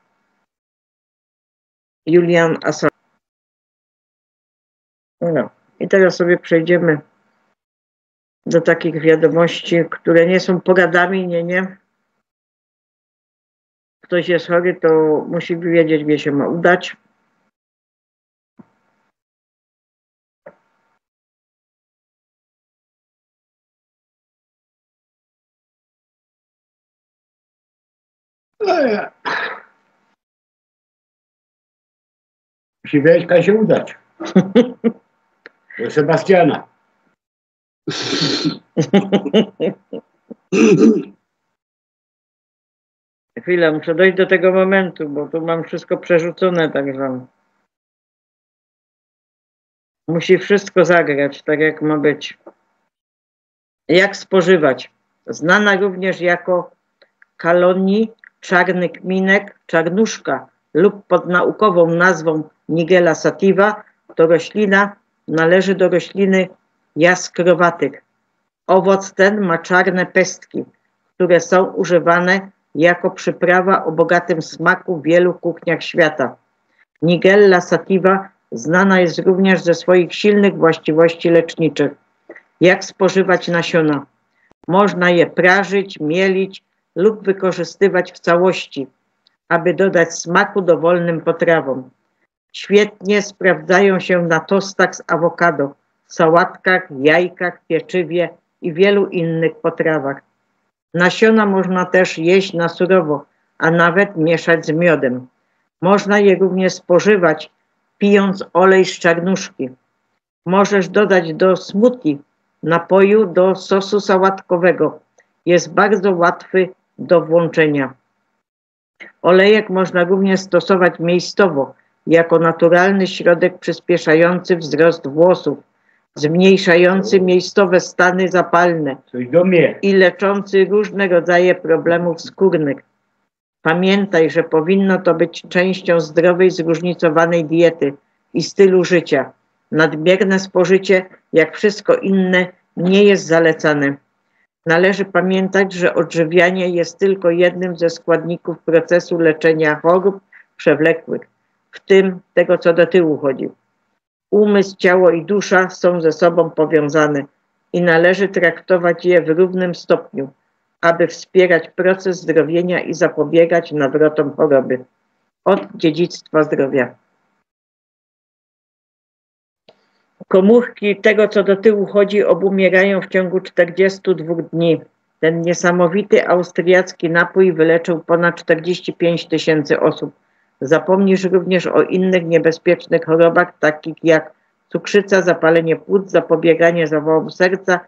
Speaker 3: Julian Assange. No. I teraz sobie przejdziemy do takich wiadomości, które nie są poradami, nie. Ktoś jest chory, to musi wiedzieć, gdzie się ma udać.
Speaker 2: Musi wiedzieć, jak się udać. Do Sebastiana.
Speaker 3: Chwilę, muszę dojść do tego momentu, bo tu mam wszystko przerzucone, także musi wszystko zagrać tak, jak ma być. Jak spożywać? Znana również jako kaloni, czarny kminek, czarnuszka lub pod naukową nazwą Nigella sativa, to roślina należy do rośliny jaskrowatych. Owoc ten ma czarne pestki, które są używane jako przyprawa o bogatym smaku w wielu kuchniach świata. Nigella sativa znana jest również ze swoich silnych właściwości leczniczych. Jak spożywać nasiona? Można je prażyć, mielić lub wykorzystywać w całości, aby dodać smaku dowolnym potrawom. Świetnie sprawdzają się na tostach z awokado, sałatkach, jajkach, pieczywie i wielu innych potrawach. Nasiona można też jeść na surowo, a nawet mieszać z miodem. Można je również spożywać, pijąc olej z czarnuszki. Możesz dodać do smoothie, napoju, do sosu sałatkowego. Jest bardzo łatwy do włączenia. Olejek można również stosować miejscowo, jako naturalny środek przyspieszający wzrost włosów, zmniejszający miejscowe stany zapalne i leczący różne rodzaje problemów skórnych. Pamiętaj, że powinno to być częścią zdrowej, zróżnicowanej diety i stylu życia. Nadmierne spożycie, jak wszystko inne, nie jest zalecane. Należy pamiętać, że odżywianie jest tylko jednym ze składników procesu leczenia chorób przewlekłych, w tym tego, co do tyłu chodzi. Umysł, ciało i dusza są ze sobą powiązane i należy traktować je w równym stopniu, aby wspierać proces zdrowienia i zapobiegać nawrotom choroby. Od dziedzictwa zdrowia. Komórki tego, co do tyłu chodzi, obumierają w ciągu 42 dni. Ten niesamowity austriacki napój wyleczył ponad 45 000 osób. Zapomnisz również o innych niebezpiecznych chorobach, takich jak cukrzyca, zapalenie płuc, zapobieganie zawałom serca,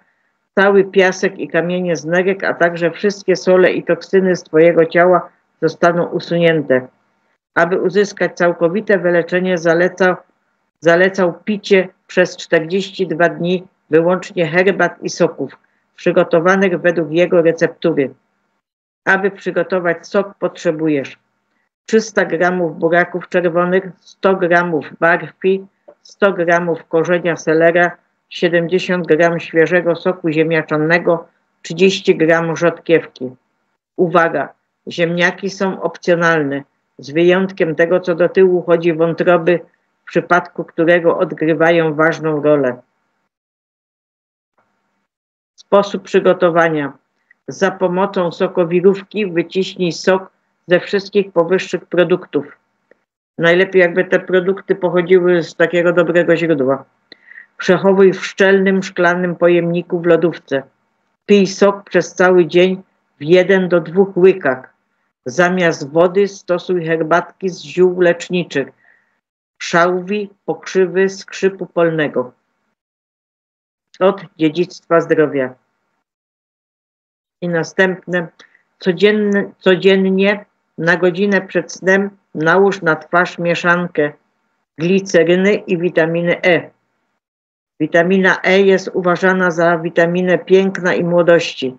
Speaker 3: cały piasek i kamienie z nerek, a także wszystkie sole i toksyny z twojego ciała zostaną usunięte. Aby uzyskać całkowite wyleczenie, zalecał picie przez 42 dni wyłącznie herbat i soków, przygotowanych według jego receptury. Aby przygotować sok, potrzebujesz 300 g buraków czerwonych, 100 g barwki, 100 g korzenia selera, 70 g świeżego soku ziemniaczanego, 30 g rzodkiewki. Uwaga! Ziemniaki są opcjonalne, z wyjątkiem tego, co do tyłu chodzi wątroby, w przypadku którego odgrywają ważną rolę. Sposób przygotowania. Za pomocą sokowirówki wyciśnij sok ze wszystkich powyższych produktów. Najlepiej, jakby te produkty pochodziły z takiego dobrego źródła. Przechowuj w szczelnym, szklanym pojemniku w lodówce. Pij sok przez cały dzień w 1 do 2 łykach. Zamiast wody stosuj herbatki z ziół leczniczych, szałwi, pokrzywy, skrzypu polnego. Od dziedzictwa zdrowia. I następne. Codziennie na godzinę przed snem nałóż na twarz mieszankę gliceryny i witaminy E. Witamina E jest uważana za witaminę piękna i młodości.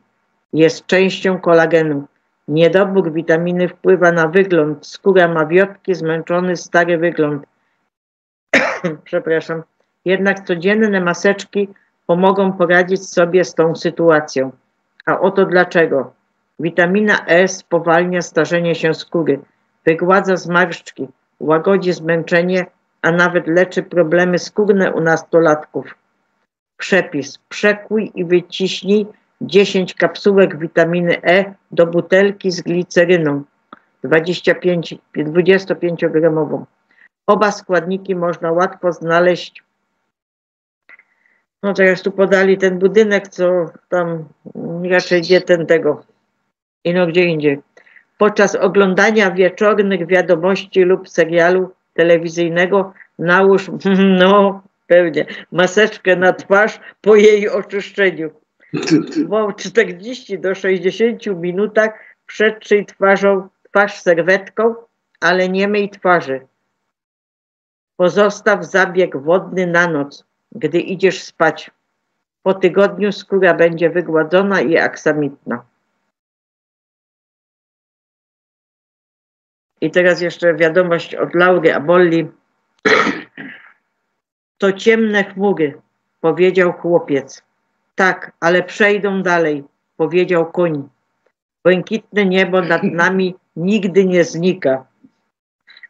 Speaker 3: Jest częścią kolagenu. Niedobór witaminy wpływa na wygląd. Skóra ma wiotki, zmęczony, stary wygląd. Przepraszam. Jednak codzienne maseczki pomogą poradzić sobie z tą sytuacją. A oto dlaczego. Witamina E spowalnia starzenie się skóry, wygładza zmarszczki, łagodzi zmęczenie, a nawet leczy problemy skórne u nastolatków. Przepis. Przekłuj i wyciśnij 10 kapsułek witaminy E do butelki z gliceryną 25-gramową. Oba składniki można łatwo znaleźć. No teraz tu podali ten budynek, co tam raczej gdzie tego. I no gdzie indziej. Podczas oglądania wieczornych wiadomości lub serialu telewizyjnego nałóż Pewnie. Maseczkę na twarz po jej oczyszczeniu. Po 40 do 60 minutach przetrzyj twarz serwetką, ale nie myj twarzy. Pozostaw zabieg wodny na noc, gdy idziesz spać. Po tygodniu skóra będzie wygładzona i aksamitna. I teraz jeszcze wiadomość od Laury Abolli. To ciemne chmury, powiedział chłopiec. Tak, ale przejdą dalej, powiedział koń. Błękitne niebo nad nami nigdy nie znika.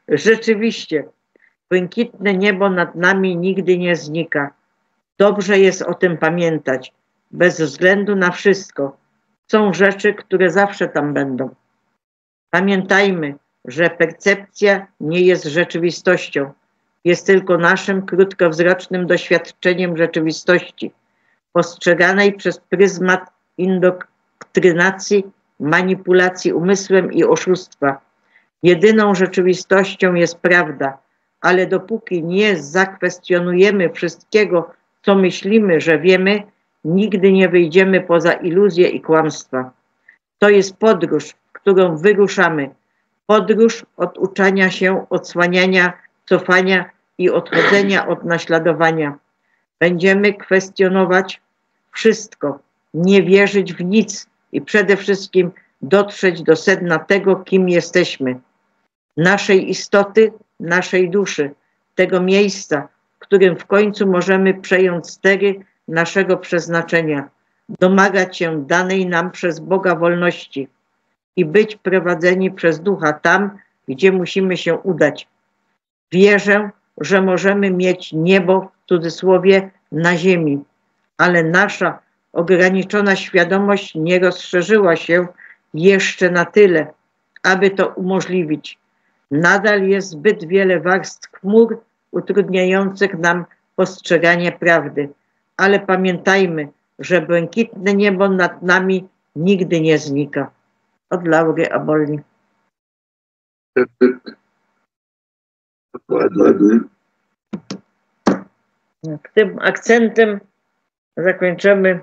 Speaker 3: Rzeczywiście, błękitne niebo nad nami nigdy nie znika. Dobrze jest o tym pamiętać, bez względu na wszystko. Są rzeczy, które zawsze tam będą. Pamiętajmy, że percepcja nie jest rzeczywistością. Jest tylko naszym krótkowzrocznym doświadczeniem rzeczywistości, postrzeganej przez pryzmat indoktrynacji, manipulacji umysłem i oszustwa. Jedyną rzeczywistością jest prawda, ale dopóki nie zakwestionujemy wszystkiego, co myślimy, że wiemy, nigdy nie wyjdziemy poza iluzje i kłamstwa. To jest podróż, w którą wyruszamy. Podróż od uczenia się, odsłaniania, cofania i odchodzenia od naśladowania. Będziemy kwestionować wszystko, nie wierzyć w nic i przede wszystkim dotrzeć do sedna tego, kim jesteśmy. Naszej istoty, naszej duszy, tego miejsca, w którym w końcu możemy przejąć stery naszego przeznaczenia, domagać się danej nam przez Boga wolności i być prowadzeni przez Ducha tam, gdzie musimy się udać. Wierzę, że możemy mieć niebo, w cudzysłowie, na ziemi, ale nasza ograniczona świadomość nie rozszerzyła się jeszcze na tyle, aby to umożliwić. Nadal jest zbyt wiele warstw chmur utrudniających nam postrzeganie prawdy, ale pamiętajmy, że błękitne niebo nad nami nigdy nie znika. Od Laury Abolli.
Speaker 1: Dokładnie.
Speaker 3: Tym akcentem zakończymy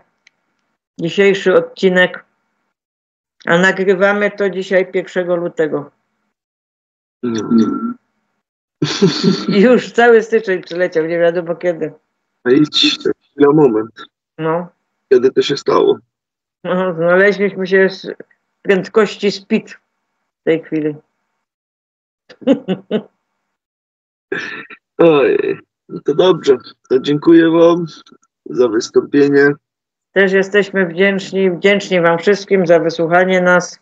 Speaker 3: dzisiejszy odcinek, a nagrywamy to dzisiaj 1 lutego. I już cały styczeń przyleciał, nie wiadomo kiedy.
Speaker 1: A idź, chwila, moment.
Speaker 3: No.
Speaker 1: Kiedy to się stało?
Speaker 3: No, znaleźliśmy się z prędkości speed w tej chwili.
Speaker 1: Ojej, no to dobrze. To dziękuję wam za wystąpienie.
Speaker 3: Też jesteśmy wdzięczni wam wszystkim za wysłuchanie nas.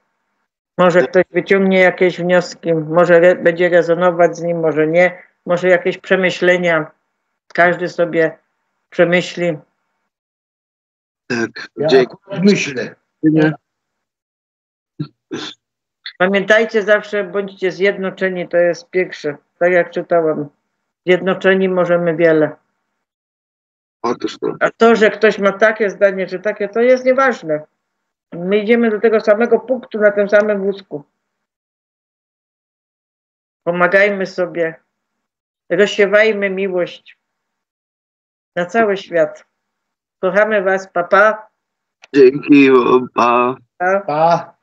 Speaker 3: Może ktoś wyciągnie jakieś wnioski, może będzie rezonować z nim, może nie. Może jakieś przemyślenia. Każdy sobie przemyśli.
Speaker 1: Tak,
Speaker 2: Ja
Speaker 1: dziękuję.
Speaker 2: myślę.
Speaker 3: Pamiętajcie zawsze, bądźcie zjednoczeni, to jest pierwsze. Tak jak czytałam. Zjednoczeni możemy wiele.
Speaker 1: Otóż to.
Speaker 3: A to, że ktoś ma takie zdanie, czy takie, to jest nieważne. My idziemy do tego samego punktu na tym samym wózku. Pomagajmy sobie. Rozsiewajmy miłość na cały świat. Kochamy was, papa.
Speaker 1: Dzięki wam, pa.
Speaker 3: Pa.
Speaker 2: Pa.